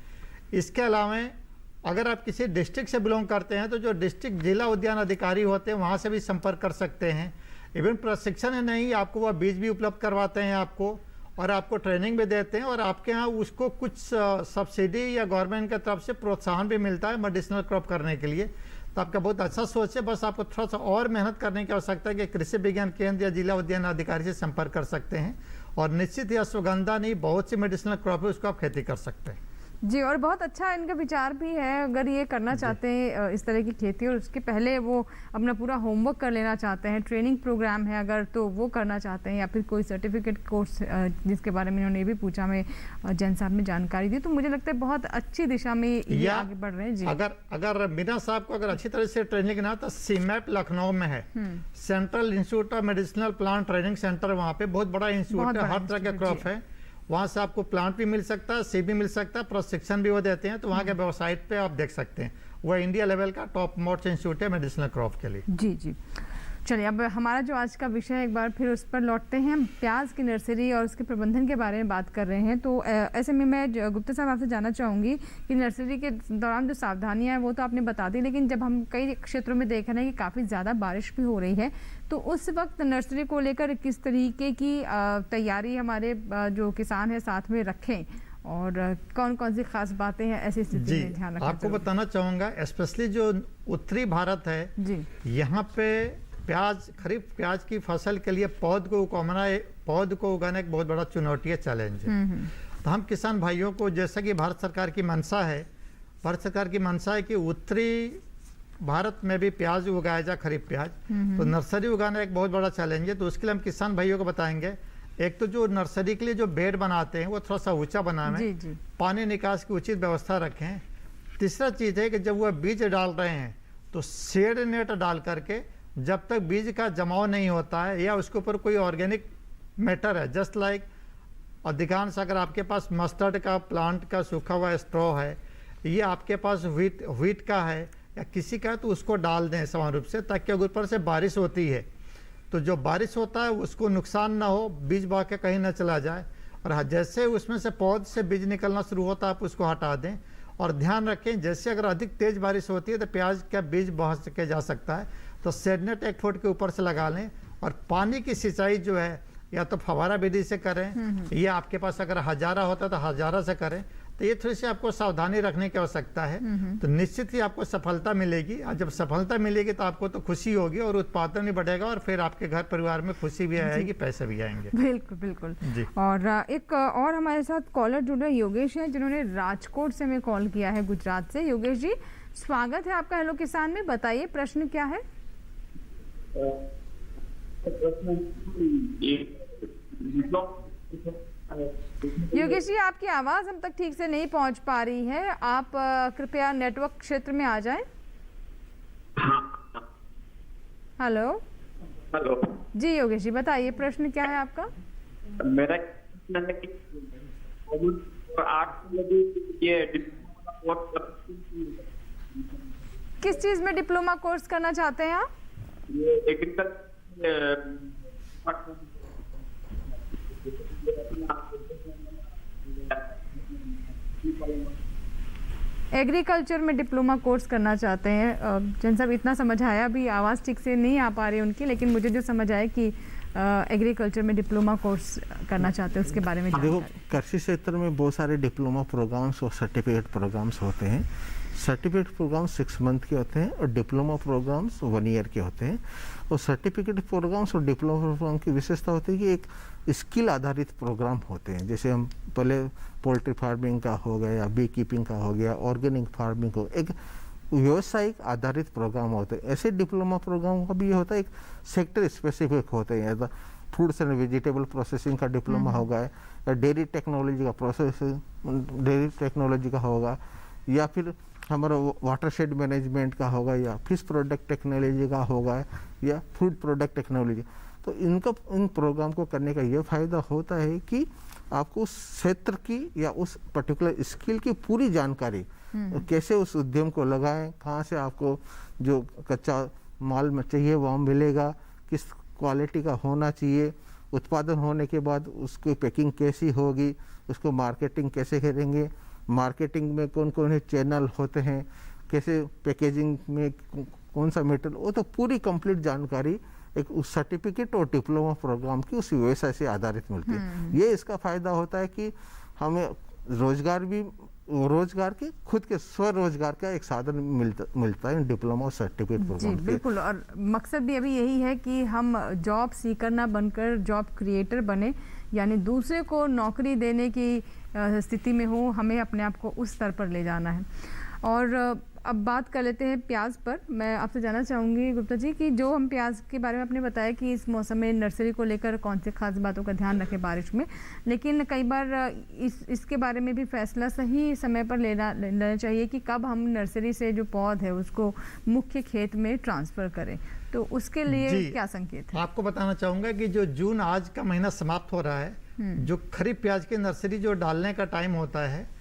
इसके अलावा अगर आप किसी डिस्ट्रिक्ट से बिलोंग करते हैं तो जो डिस्ट्रिक्ट जिला उद्यान अधिकारी होते हैं वहाँ से भी संपर्क कर सकते हैं। इवन प्रशिक्षण है नहीं, आपको वह बीज भी उपलब्ध करवाते हैं आपको, और आपको ट्रेनिंग भी देते हैं। और आपके यहाँ उसको कुछ सब्सिडी या गवर्नमेंट की तरफ से प्रोत्साहन भी मिलता है मेडिसिनल क्रॉप करने के लिए। तो आपका बहुत अच्छा सोच है, बस आपको थोड़ा सा और मेहनत करने की आवश्यकता है कि कृषि विज्ञान केंद्र या जिला उद्यान अधिकारी से संपर्क कर सकते हैं। और निश्चित ही अश्वगंधा नहीं, बहुत सी मेडिसिनल क्रॉप है, उसको आप खेती कर सकते हैं। जी, और बहुत अच्छा इनका विचार भी है। अगर ये करना चाहते हैं इस तरह की खेती और उसके पहले वो अपना पूरा होमवर्क कर लेना चाहते हैं, ट्रेनिंग प्रोग्राम है अगर तो वो करना चाहते हैं, या फिर कोई सर्टिफिकेट कोर्स जिसके बारे में इन्होंने ये भी पूछा, हमें जैन साहब ने जानकारी दी, तो मुझे लगता है बहुत अच्छी दिशा में ये आगे बढ़ रहे हैं। जी अगर मीना साहब को अगर अच्छी तरह से ट्रेनिंग ना, तो सीमैप लखनऊ में है, central institute of medicinal plant training centre, वहाँ पे बहुत बड़ा इंस्टीट्यूट है, हर तरह का क्रॉप है। वहाँ से आपको प्लांट भी मिल सकता है, सीड भी मिल सकता है, प्रशिक्षण भी वो देते हैं। तो वहाँ के वेबसाइट पे आप देख सकते हैं, वो इंडिया लेवल का टॉप मोस्ट इंस्टीट्यूट है मेडिसिनल क्रॉप के लिए। जी चलिए, अब हमारा जो आज का विषय है एक बार फिर उस पर लौटते हैं। हम प्याज की नर्सरी और उसके प्रबंधन के बारे में बात कर रहे हैं। तो ऐसे में मैं गुप्ता साहब आपसे जानना चाहूँगी कि नर्सरी के दौरान जो सावधानियाँ हैं वो तो आपने बता दी, लेकिन जब हम कई क्षेत्रों में देख रहे हैं कि काफ़ी ज़्यादा बारिश भी हो रही है, तो उस वक्त नर्सरी को लेकर किस तरीके की तैयारी हमारे जो किसान हैं साथ में रखें, और कौन कौन सी खास बातें हैं ऐसी स्थिति में ध्यान रखना? आपको बताना चाहूँगा, स्पेशली जो उत्तरी भारत है जी, यहाँ पे खरीफ प्याज की फसल के लिए पौध को उगाना एक बहुत बड़ा चुनौती है, चैलेंज है। तो हम किसान भाइयों को, जैसा कि भारत सरकार की मंशा है कि उत्तरी भारत में भी प्याज उगाया जाए, खरीफ प्याज, तो नर्सरी उगाना एक बहुत बड़ा चैलेंज है। तो उसके लिए हम किसान भाइयों को बताएंगे, एक तो जो नर्सरी के लिए जो बेड बनाते हैं वो थोड़ा सा ऊंचा बनाएं, पानी निकास की उचित व्यवस्था रखें। तीसरा चीज़ है कि जब वह बीज डाल रहे हैं तो शेड नेट डाल करके, जब तक बीज का जमाव नहीं होता है या उसके ऊपर कोई ऑर्गेनिक मैटर है, जस्ट लाइक अधिकांश अगर आपके पास मस्टर्ड का प्लांट का सूखा हुआ स्ट्रॉ है, ये आपके पास व्हीट का है या किसी का है, तो उसको डाल दें समान रूप से, ताकि अगर ऊपर से बारिश होती है तो जो बारिश होता है उसको नुकसान ना हो, बीज बहा के कहीं ना चला जाए। और जैसे उसमें से पौध से बीज निकलना शुरू होता है आप उसको हटा दें। और ध्यान रखें, जैसे अगर अधिक तेज बारिश होती है तो प्याज का बीज बहा के जा सकता है, तो शेड नेट 1 फुट के ऊपर से लगा लें। और पानी की सिंचाई जो है या तो फव्वारा विधि से करें या आपके पास अगर हजारा होता तो हजारा से करें। तो ये थोड़ी सी आपको सावधानी रखने की आवश्यकता है। तो निश्चित ही आपको सफलता मिलेगी, और जब सफलता मिलेगी तो आपको तो खुशी होगी और उत्पादन भी बढ़ेगा और फिर आपके घर परिवार में खुशी भी आएगी, पैसे भी आएंगे। बिल्कुल बिल्कुल जी। और एक और हमारे साथ कॉलर जुड़ रहे योगेश हैं, जिन्होंने राजकोट से हमें कॉल किया है, गुजरात से। योगेश जी, स्वागत है आपका हेलो किसान में। बताइए प्रश्न क्या है? योगेश जी, आपकी आवाज हम तक ठीक से नहीं पहुंच पा रही है, आप कृपया नेटवर्क क्षेत्र में आ जाएं। हेलो हेलो जी योगेश जी, बताइए प्रश्न क्या है आपका? मेरा प्रश्न है कि 8 ये किस चीज में डिप्लोमा कोर्स करना चाहते हैं आप? एग्रीकल्चर में डिप्लोमा कोर्स करना चाहते हैं। जन साहब इतना समझ आया, अभी आवाज़ ठीक से नहीं आ पा रही उनकी, लेकिन मुझे जो समझ आया कि एग्रीकल्चर में डिप्लोमा कोर्स करना चाहते हैं, उसके बारे में देखो, कृषि क्षेत्र में बहुत सारे डिप्लोमा प्रोग्राम्स और सर्टिफिकेट प्रोग्राम्स होते हैं। सर्टिफिकेट प्रोग्राम 6 मंथ के होते हैं और डिप्लोमा प्रोग्राम्स 1 ईयर के होते हैं। और सर्टिफिकेट प्रोग्राम्स और डिप्लोमा प्रोग्राम की विशेषता होती है कि एक स्किल आधारित प्रोग्राम होते हैं। जैसे हम पहले पोल्ट्री फार्मिंग का हो गया या बी कीपिंग का हो गया, ऑर्गेनिक फार्मिंग हो, एक व्यवसायिक आधारित प्रोग्राम होते हैं। ऐसे डिप्लोमा प्रोग्राम का भी होता है, एक सेक्टर स्पेसिफिक होते हैं। या फूड्स एंड वेजिटेबल प्रोसेसिंग का डिप्लोमा होगा, या डेयरी टेक्नोलॉजी का डेयरी टेक्नोलॉजी का होगा, या फिर हमारा वाटरशेड मैनेजमेंट का होगा, या फिश प्रोडक्ट टेक्नोलॉजी का होगा, या फूड प्रोडक्ट टेक्नोलॉजी। तो इन प्रोग्राम को करने का ये फायदा होता है कि आपको उस क्षेत्र की या उस पर्टिकुलर स्किल की पूरी जानकारी, कैसे उस उद्यम को लगाएं, कहाँ से आपको जो कच्चा माल में चाहिए वहाँ मिलेगा, किस क्वालिटी का होना चाहिए, उत्पादन होने के बाद उसकी पैकिंग कैसी होगी, उसको मार्केटिंग कैसे करेंगे, मार्केटिंग में कौन कौन से चैनल होते हैं, कैसे पैकेजिंग में कौन सा मटेरियल, वो तो पूरी कंप्लीट जानकारी एक उस सर्टिफिकेट और डिप्लोमा प्रोग्राम की उस व्यवसाय से आधारित मिलती है। ये इसका फायदा होता है कि हमें रोजगार के खुद के स्वरोजगार का एक साधन मिलता है डिप्लोमा और सर्टिफिकेट प्रोग्राम। जी बिल्कुल, और मकसद भी अभी यही है कि हम जॉब सीकर ना बनकर जॉब क्रिएटर बने, यानी दूसरे को नौकरी देने की स्थिति में हो, हमें अपने आप को उस स्तर पर ले जाना है। और अब बात कर लेते हैं प्याज पर। मैं आपसे जानना चाहूँगी गुप्ता जी कि जो हम प्याज के बारे में आपने बताया कि इस मौसम में नर्सरी को लेकर कौन से खास बातों का ध्यान रखें बारिश में, लेकिन कई बार इसके बारे में भी फैसला सही समय पर लेना चाहिए कि कब हम नर्सरी से जो पौध है उसको मुख्य खेत में ट्रांसफ़र करें, तो उसके लिए क्या संकेत है? आपको बताना चाहूँगा कि जो जून आज का महीना समाप्त हो रहा है, जो खरीफ प्याज की नर्सरी जो डालने का टाइम होता है,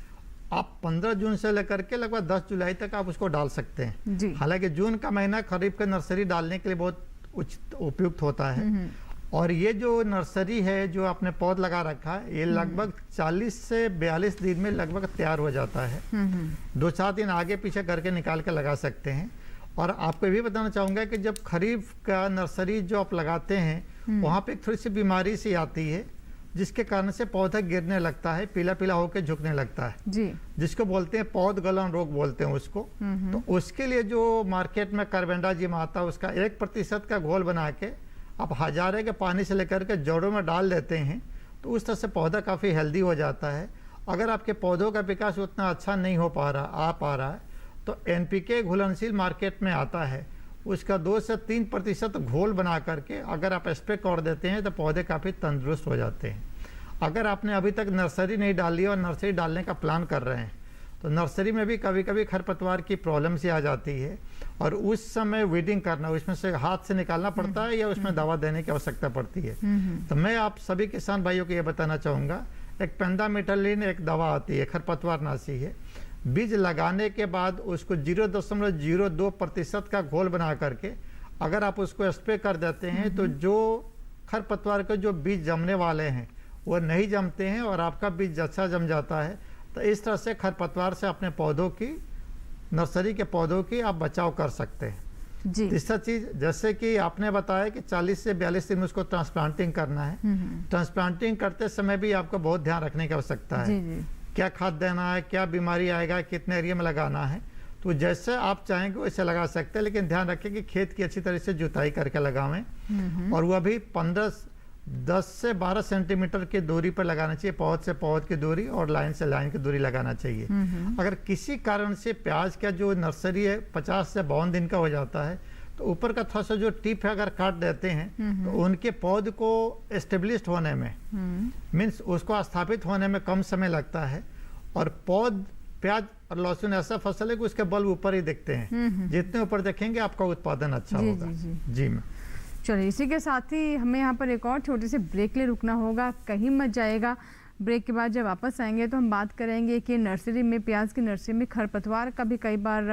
आप 15 जून से लेकर के लगभग 10 जुलाई तक आप उसको डाल सकते हैं। हालांकि जून का महीना खरीफ का नर्सरी डालने के लिए बहुत उपयुक्त होता है। और ये जो नर्सरी है जो आपने पौध लगा रखा है, ये लगभग 40 से 42 दिन में लगभग तैयार हो जाता है। 2-4 दिन आगे पीछे करके निकाल के लगा सकते हैं। और आपको भी बताना चाहूँगा कि जब खरीफ का नर्सरी जो आप लगाते हैं, वहाँ पे थोड़ी सी बीमारी सी आती है, जिसके कारण से पौधा गिरने लगता है, पीला पीला होकर झुकने लगता है जी, जिसको बोलते हैं पौध गलन रोग बोलते हैं उसको। तो उसके लिए जो मार्केट में कार्बेंडाजिम आता है, उसका 1% का घोल बना के आप हजारे के पानी से लेकर के जड़ों में डाल देते हैं, तो उस तरह से पौधा काफ़ी हेल्दी हो जाता है। अगर आपके पौधों का विकास उतना अच्छा नहीं हो पा रहा है, तो NPK घुलनशील मार्केट में आता है, उसका 2 से 3% घोल बना करके अगर आप स्प्रे कर देते हैं तो पौधे काफ़ी तंदुरुस्त हो जाते हैं। अगर आपने अभी तक नर्सरी नहीं डाली और नर्सरी डालने का प्लान कर रहे हैं, तो नर्सरी में भी कभी कभी खरपतवार की प्रॉब्लम सी आ जाती है, और उस समय वीडिंग करना, उसमें से हाथ से निकालना पड़ता है या उसमें दवा देने की आवश्यकता पड़ती है। तो मैं आप सभी किसान भाइयों को ये बताना चाहूँगा, एक पेंडामिथालिन एक दवा आती है, खरपतवार नाशी है। बीज लगाने के बाद उसको 0.02% का घोल बना करके अगर आप उसको स्प्रे कर देते हैं, तो जो खरपतवार के जो बीज जमने वाले हैं वो नहीं जमते हैं और आपका बीज अच्छा जम जाता है। तो इस तरह से खरपतवार से अपने पौधों की, नर्सरी के पौधों की आप बचाव कर सकते हैं। तीसरा चीज, जैसे कि आपने बताया कि 40 से 42 दिन में उसको ट्रांसप्लांटिंग करना है। ट्रांसप्लांटिंग करते समय भी आपको बहुत ध्यान रखने की आवश्यकता है। क्या खाद देना है, क्या बीमारी आएगा, कितने एरिया में लगाना है। तो जैसे आप चाहेंगे वैसे लगा सकते हैं, लेकिन ध्यान रखें कि खेत की अच्छी तरह से जुताई करके लगावें और वह भी 10 से 12 सेंटीमीटर की दूरी पर लगाना चाहिए। पौध से पौध की दूरी और लाइन से लाइन की दूरी लगाना चाहिए। अगर किसी कारण से प्याज का जो नर्सरी है 50 से 52 दिन का हो जाता है, तो ऊपर का थोड़ा सा जो टिप है अगर काट देते हैं तो उनके पौध को एस्टेब्लिश्ड होने में मीन्स उसको स्थापित होने में कम समय लगता है। और पौध, प्याज और लहसुन ऐसा फसल है कि उसके बल्ब ऊपर ही दिखते हैं। जितने ऊपर देखेंगे आपका उत्पादन अच्छा होगा। जी मैम। चलिए, इसी के साथ ही हमें यहाँ पर एक और छोटे से ब्रेक के लिए रुकना होगा, कहीं मत जाएगा। ब्रेक के बाद जब वापस आएंगे तो हम बात करेंगे कि नर्सरी में, प्याज की नर्सरी में खरपतवार का भी कई बार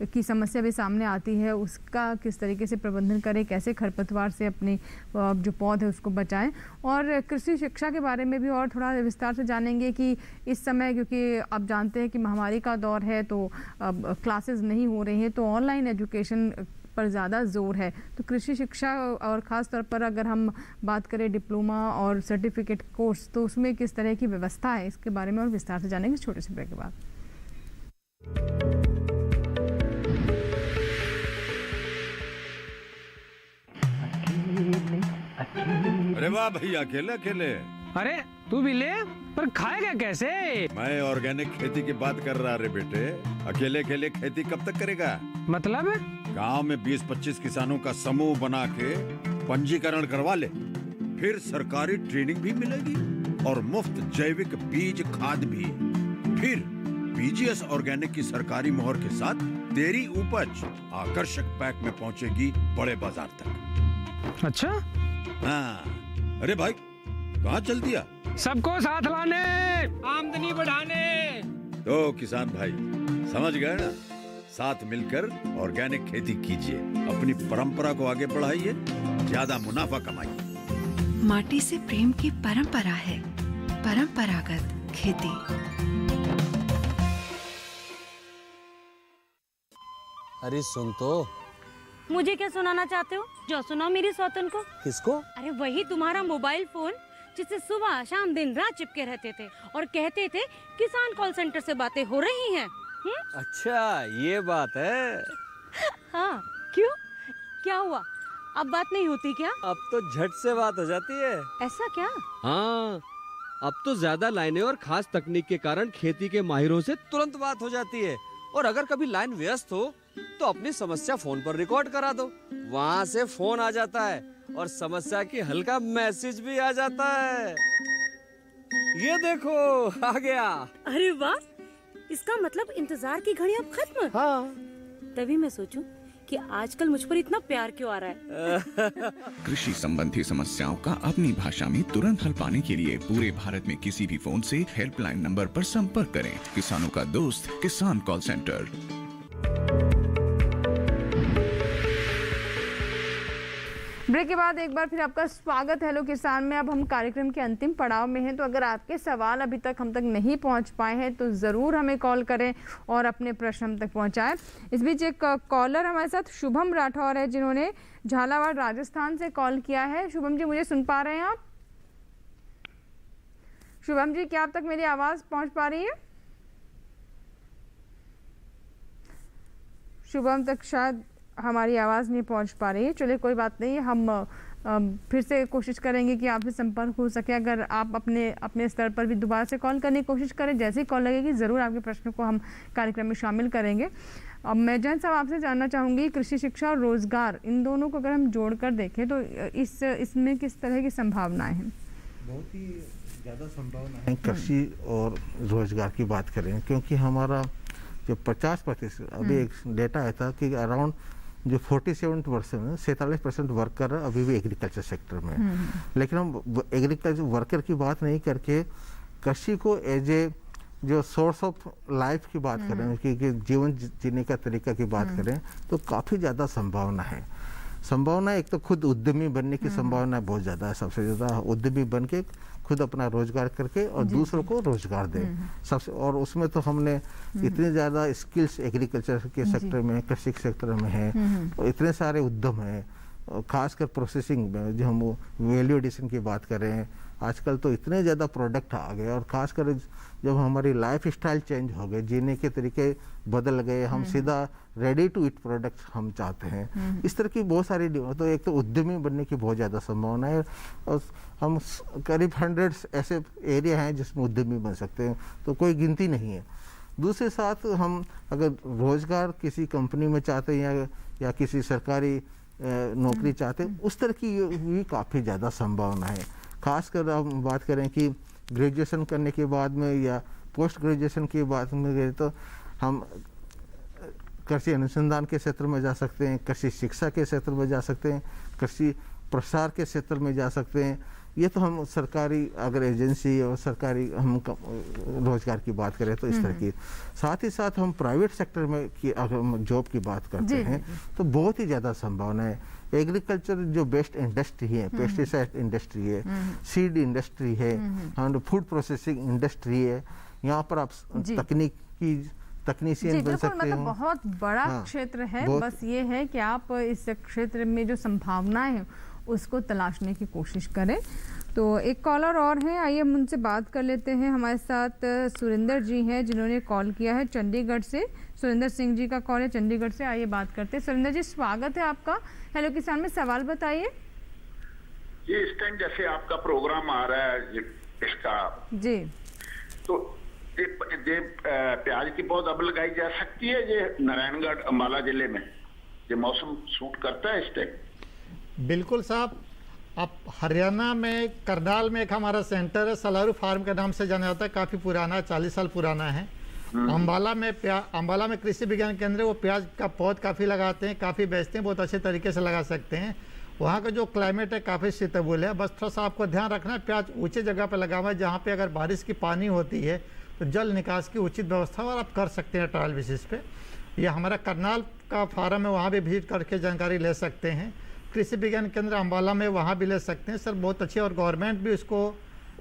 की समस्या भी सामने आती है। उसका किस तरीके से प्रबंधन करें, कैसे खरपतवार से अपनी जो पौध है उसको बचाएं। और कृषि शिक्षा के बारे में भी और थोड़ा विस्तार से जानेंगे कि इस समय, क्योंकि आप जानते हैं कि महामारी का दौर है तो क्लासेस नहीं हो रही हैं, तो ऑनलाइन एजुकेशन पर ज़्यादा जोर है। तो कृषि शिक्षा और ख़ास तौर पर अगर हम बात करें डिप्लोमा और सर्टिफिकेट कोर्स, तो उसमें किस तरह की व्यवस्था है, इसके बारे में और विस्तार से जानेंगे छोटे से ब्रेक के बाद। अरे वाह भैया, अकेले अकेले। अरे तू भी ले, पर खाएगा कैसे? मैं ऑर्गेनिक खेती की बात कर रहा रे बेटे। अकेले अकेले खेती कब तक करेगा? मतलब गांव में 20-25 किसानों का समूह बना के पंजीकरण करवा ले, फिर सरकारी ट्रेनिंग भी मिलेगी और मुफ्त जैविक बीज खाद भी। फिर पीजीएस ऑर्गेनिक की सरकारी मोहर के साथ तेरी उपज आकर्षक पैक में पहुंचेगी बड़े बाजार तक। अच्छा? हाँ। अरे भाई, कहाँ चल दिया? सबको साथ लाने, आमदनी बढ़ाने। तो किसान भाई समझ गए ना? साथ मिलकर ऑर्गेनिक खेती कीजिए, अपनी परंपरा को आगे बढ़ाइए, ज्यादा मुनाफा कमाइए। माटी से प्रेम की परंपरा है परंपरागत खेती। अरे सुन तो। मुझे क्या सुनाना चाहते हो? जो सुनाओ मेरी सौतन को। किसको? अरे वही तुम्हारा मोबाइल फोन जिससे सुबह शाम दिन रात चिपके रहते थे और कहते थे किसान कॉल सेंटर से बातें हो रही हैं। अच्छा, ये बात है। हाँ, क्यों? क्या हुआ? अब बात नहीं होती क्या? अब तो झट से बात हो जाती है। ऐसा क्या? हाँ, अब तो ज्यादा लाइनें और खास तकनीक के कारण खेती के माहिरों से तुरंत बात हो जाती है। और अगर कभी लाइन व्यस्त हो तो अपनी समस्या फोन पर रिकॉर्ड करा दो, वहाँ से फोन आ जाता है और समस्या की हल का मैसेज भी आ जाता है। ये देखो, आ गया। अरे वाह, इसका मतलब इंतजार की घड़ी अब खत्म। हाँ। तभी मैं सोचूं कि आजकल मुझ पर इतना प्यार क्यों आ रहा है। कृषि संबंधी समस्याओं का अपनी भाषा में तुरंत हल पाने के लिए पूरे भारत में किसी भी फोन से हेल्पलाइन नंबर पर संपर्क करें। किसानों का दोस्त किसान कॉल सेंटर। ब्रेक के बाद एक बार फिर आपका स्वागत है हेलो किसान में। अब हम कार्यक्रम के अंतिम पड़ाव में हैं, तो अगर आपके सवाल अभी तक हम तक नहीं पहुंच पाए हैं तो ज़रूर हमें कॉल करें और अपने प्रश्न हम तक पहुंचाएं। इस बीच एक कॉलर हमारे साथ शुभम राठौर है, जिन्होंने झालावाड़ राजस्थान से कॉल किया है। शुभम जी, मुझे सुन पा रहे हैं आप? शुभम जी, क्या आप तक मेरी आवाज़ पहुँच पा रही है? शुभम तक शायद हमारी आवाज़ नहीं पहुंच पा रही है। चलिए कोई बात नहीं, हम फिर से कोशिश करेंगे कि आपसे संपर्क हो सके। अगर आप अपने स्तर पर भी दोबारा से कॉल करने की कोशिश करें, जैसे ही कॉल लगेगी ज़रूर आपके प्रश्नों को हम कार्यक्रम में शामिल करेंगे। अब मैं जैन साहब आपसे जानना चाहूँगी, कृषि शिक्षा और रोज़गार, इन दोनों को अगर हम जोड़ कर देखें तो इसमें किस तरह की संभावनाएँ हैं? बहुत ही ज़्यादा संभावना है कृषि और रोज़गार की बात करें, क्योंकि हमारा जो 50% अभी एक डेटा आया था कि अराउंड जो 47%, 47% वर्कर अभी भी एग्रीकल्चर सेक्टर में है। लेकिन हम एग्रीकल्चर वर्कर की बात नहीं करके कृषि को एज ए जो सोर्स ऑफ लाइफ की बात करें, कि जीवन जीने का तरीका की बात करें, तो काफ़ी ज़्यादा संभावना है। संभावना एक तो खुद उद्यमी बनने की संभावना बहुत ज़्यादा है। सबसे ज़्यादा उद्यमी बन के खुद अपना रोजगार करके और दूसरों को रोजगार दें सबसे। और उसमें तो हमने इतने ज़्यादा स्किल्स एग्रीकल्चर के सेक्टर में, कृषि सेक्टर में है, और इतने सारे उद्यम हैं, खासकर प्रोसेसिंग में जो हम वैल्यू एडिशन की बात कर रहे हैं, आजकल तो इतने ज़्यादा प्रोडक्ट आ गए, और ख़ासकर जब हमारी लाइफ स्टाइल चेंज हो गए, जीने के तरीके बदल गए, हम सीधा रेडी टू ईट प्रोडक्ट हम चाहते हैं। इस तरह की बहुत सारी, तो एक तो उद्यमी बनने की बहुत ज़्यादा संभावना है, और हम करीब 100 ऐसे एरिया हैं जिसमें उद्यमी बन सकते हैं, तो कोई गिनती नहीं है। दूसरे साथ हम अगर रोज़गार किसी कंपनी में चाहते हैं या किसी सरकारी नौकरी चाहते हैं, उस तरह की भी काफ़ी ज़्यादा संभावना है। खासकर हम बात करें कि ग्रेजुएशन करने के बाद में या पोस्ट ग्रेजुएशन के बाद में गए तो हम कृषि अनुसंधान के क्षेत्र में जा सकते हैं, कृषि शिक्षा के क्षेत्र में जा सकते हैं, कृषि प्रसार के क्षेत्र में जा सकते हैं। ये तो हम सरकारी अगर एजेंसी और सरकारी हम रोजगार की बात करें तो इस तरह की। साथ ही साथ हम प्राइवेट सेक्टर में की अगर हम जॉब की बात करते हैं तो बहुत ही ज़्यादा संभावना है। एग्रीकल्चर जो बेस्ट इंडस्ट्री है, पेस्टिसाइड इंडस्ट्री है, सीड इंडस्ट्री है, फूड प्रोसेसिंग इंडस्ट्री है, यहाँ पर आप तकनीशियन बन सकते हो। बहुत बड़ा क्षेत्र है, बस ये है कि आप इस क्षेत्र में जो संभावनाएं हैं उसको तलाशने की कोशिश करें। तो एक कॉलर और हैं, आइए हम उनसे बात कर लेते हैं। हमारे साथ सुरेंद्र जी हैं जिन्होंने कॉल किया है चंडीगढ़ से। सुरेंद्र सिंह जी का कॉल है चंडीगढ़ से, आइए बात करते हैं। सुरेंद्र जी, स्वागत है आपका हेलो किसान में। सवाल बताइए जी। इस टाइम जैसे आपका प्रोग्राम आ रहा है इसका जी, तो ये प्याज की पौध अब लगाई जा सकती है ये नारायणगढ़ अम्बाला जिले में? ये मौसम सूट करता है इस टाइम? बिल्कुल साहब। आप हरियाणा में करनाल में एक हमारा सेंटर है, सलारू फार्म के नाम से जाना जाता है, काफ़ी पुराना, 40 साल पुराना है। अम्बाला में कृषि विज्ञान केंद्र, वो प्याज का पौध काफ़ी लगाते हैं, काफ़ी बेचते हैं, बहुत अच्छे तरीके से लगा सकते हैं। वहाँ का जो क्लाइमेट है काफ़ी शीतल है। बस थोड़ा सा आपको ध्यान रखना है, प्याज ऊंचे जगह पर लगा हुआ है जहाँ पे अगर बारिश की पानी होती है तो जल निकास की उचित व्यवस्था और आप कर सकते हैं ट्रायल बेसिस पे। ये हमारा करनाल का फार्म है, वहाँ भी विजिट करके जानकारी ले सकते हैं। कृषि विज्ञान केंद्र अम्बाला में वहाँ भी ले सकते हैं सर, बहुत अच्छे। और गवर्नमेंट भी उसको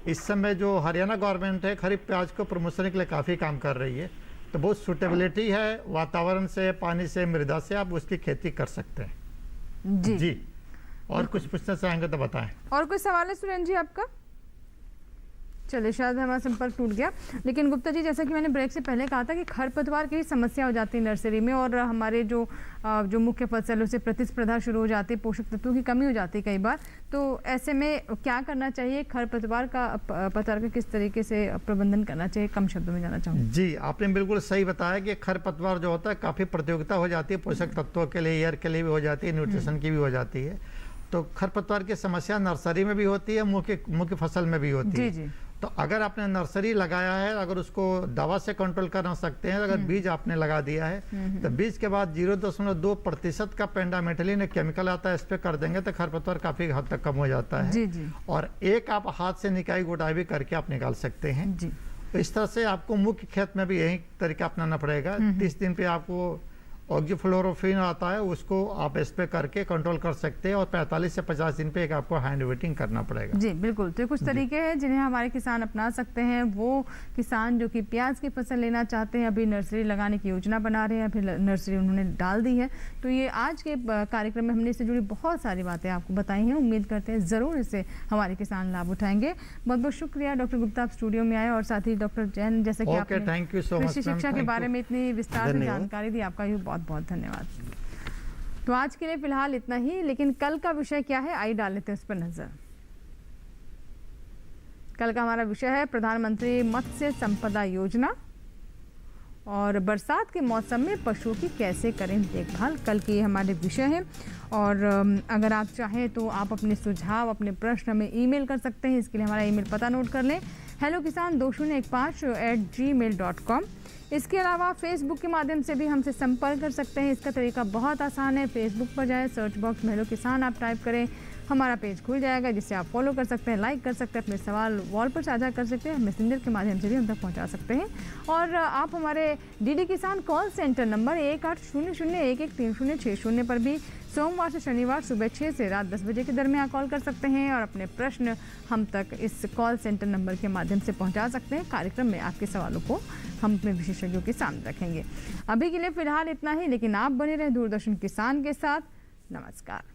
इस समय जो हरियाणा गवर्नमेंट है खरीफ प्याज को प्रमोशन के लिए काफ़ी काम कर रही है, तो बहुत सूटेबिलिटी है वातावरण से, पानी से, मृदा से, आप उसकी खेती कर सकते हैं जी। और कुछ पूछना चाहेंगे तो बताएं। और कोई सवाल है सुरेंद्र जी आपका? चलिए, शायद हमारा संपर्क टूट गया। लेकिन गुप्ता जी, जैसा कि मैंने ब्रेक से पहले कहा था कि खरपतवार की समस्या हो जाती है नर्सरी में, और हमारे जो मुख्य फसलों से प्रतिस्पर्धा शुरू हो जाती है, पोषक तत्वों की कमी हो जाती है कई बार। तो ऐसे में क्या करना चाहिए? खरपतवार का किस तरीके से प्रबंधन करना चाहिए? कम शब्दों में जाना चाहूँगा। जी, आपने बिल्कुल सही बताया कि खरपतवार जो होता है काफ़ी प्रतियोगिता हो जाती है, पोषक तत्वों के लिए, एयर के लिए भी हो जाती है, न्यूट्रिशन की भी हो जाती है। तो खरपतवार की समस्या नर्सरी में भी होती है, मुख्य फसल में भी होती है। जी। तो अगर आपने नर्सरी लगाया है, अगर उसको दवा से कंट्रोल कर सकते हैं, अगर बीज आपने लगा दिया है तो बीज के बाद 0.2% का पेंडामेथलिन केमिकल आता है, स्प्रे कर देंगे तो खरपतवार काफी हद तक कम हो जाता है। जी जी। और एक आप हाथ से निकाई गुटाई भी करके आप निकाल सकते हैं जी। तो इस तरह से आपको मुख्य खेत में भी यही तरीका अपनाना पड़ेगा। 30 दिन पे आपको ऑक्सीफ्लोरोफिन आता है, उसको आप स्प्रे करके कंट्रोल कर सकते हैं, और 45 से 50 दिन पे एक आपको हैंड वेटिंग करना पड़ेगा जी। बिल्कुल। तो कुछ तरीके हैं जिन्हें हमारे किसान अपना सकते हैं। वो किसान जो कि प्याज की फसल लेना चाहते हैं, अभी नर्सरी लगाने की योजना बना रहे हैं, फिर नर्सरी उन्होंने डाल दी है। तो ये आज के कार्यक्रम में हमने इससे जुड़ी बहुत सारी बातें आपको बताई हैं। उम्मीद करते हैं ज़रूर इससे हमारे किसान लाभ उठाएंगे। बहुत बहुत शुक्रिया डॉक्टर गुप्ता, आप स्टूडियो में आए, और साथ ही डॉक्टर जैन, जैसे कि आपने कृषि शिक्षा के बारे में इतनी विस्तार से जानकारी दी, आपका भी बहुत बहुत धन्यवाद। तो आज के लिए फिलहाल इतना ही, लेकिन कल का विषय क्या है आइए डाल लेते हैं उस पर नजर। कल का हमारा विषय है प्रधानमंत्री मत्स्य संपदा योजना, और बरसात के मौसम में पशुओं की कैसे करें देखभाल, कल के हमारे विषय हैं। और अगर आप चाहें तो आप अपने सुझाव, अपने प्रश्न हमें ईमेल कर सकते हैं। इसके लिए हमारा ईमेल पता नोट कर लें, hellokisan2015@gmail.com। इसके अलावा फेसबुक के माध्यम से भी हमसे संपर्क कर सकते हैं। इसका तरीका बहुत आसान है, फेसबुक पर जाएं, सर्च बॉक्स में हेलो किसान आप टाइप करें, हमारा पेज खुल जाएगा, जिसे आप फॉलो कर सकते हैं, लाइक कर सकते हैं, अपने सवाल वॉल पर साझा कर सकते हैं, मैसेंजर के माध्यम से भी हम तक पहुँचा सकते हैं। और आप हमारे डीडी किसान कॉल सेंटर नंबर 1800113060 पर भी सोमवार से शनिवार सुबह 6 से रात 10 बजे के दरमियान कॉल कर सकते हैं और अपने प्रश्न हम तक इस कॉल सेंटर नंबर के माध्यम से पहुंचा सकते हैं। कार्यक्रम में आपके सवालों को हम अपने विशेषज्ञों के सामने रखेंगे। अभी के लिए फिलहाल इतना ही, लेकिन आप बने रहें दूरदर्शन किसान के साथ। नमस्कार।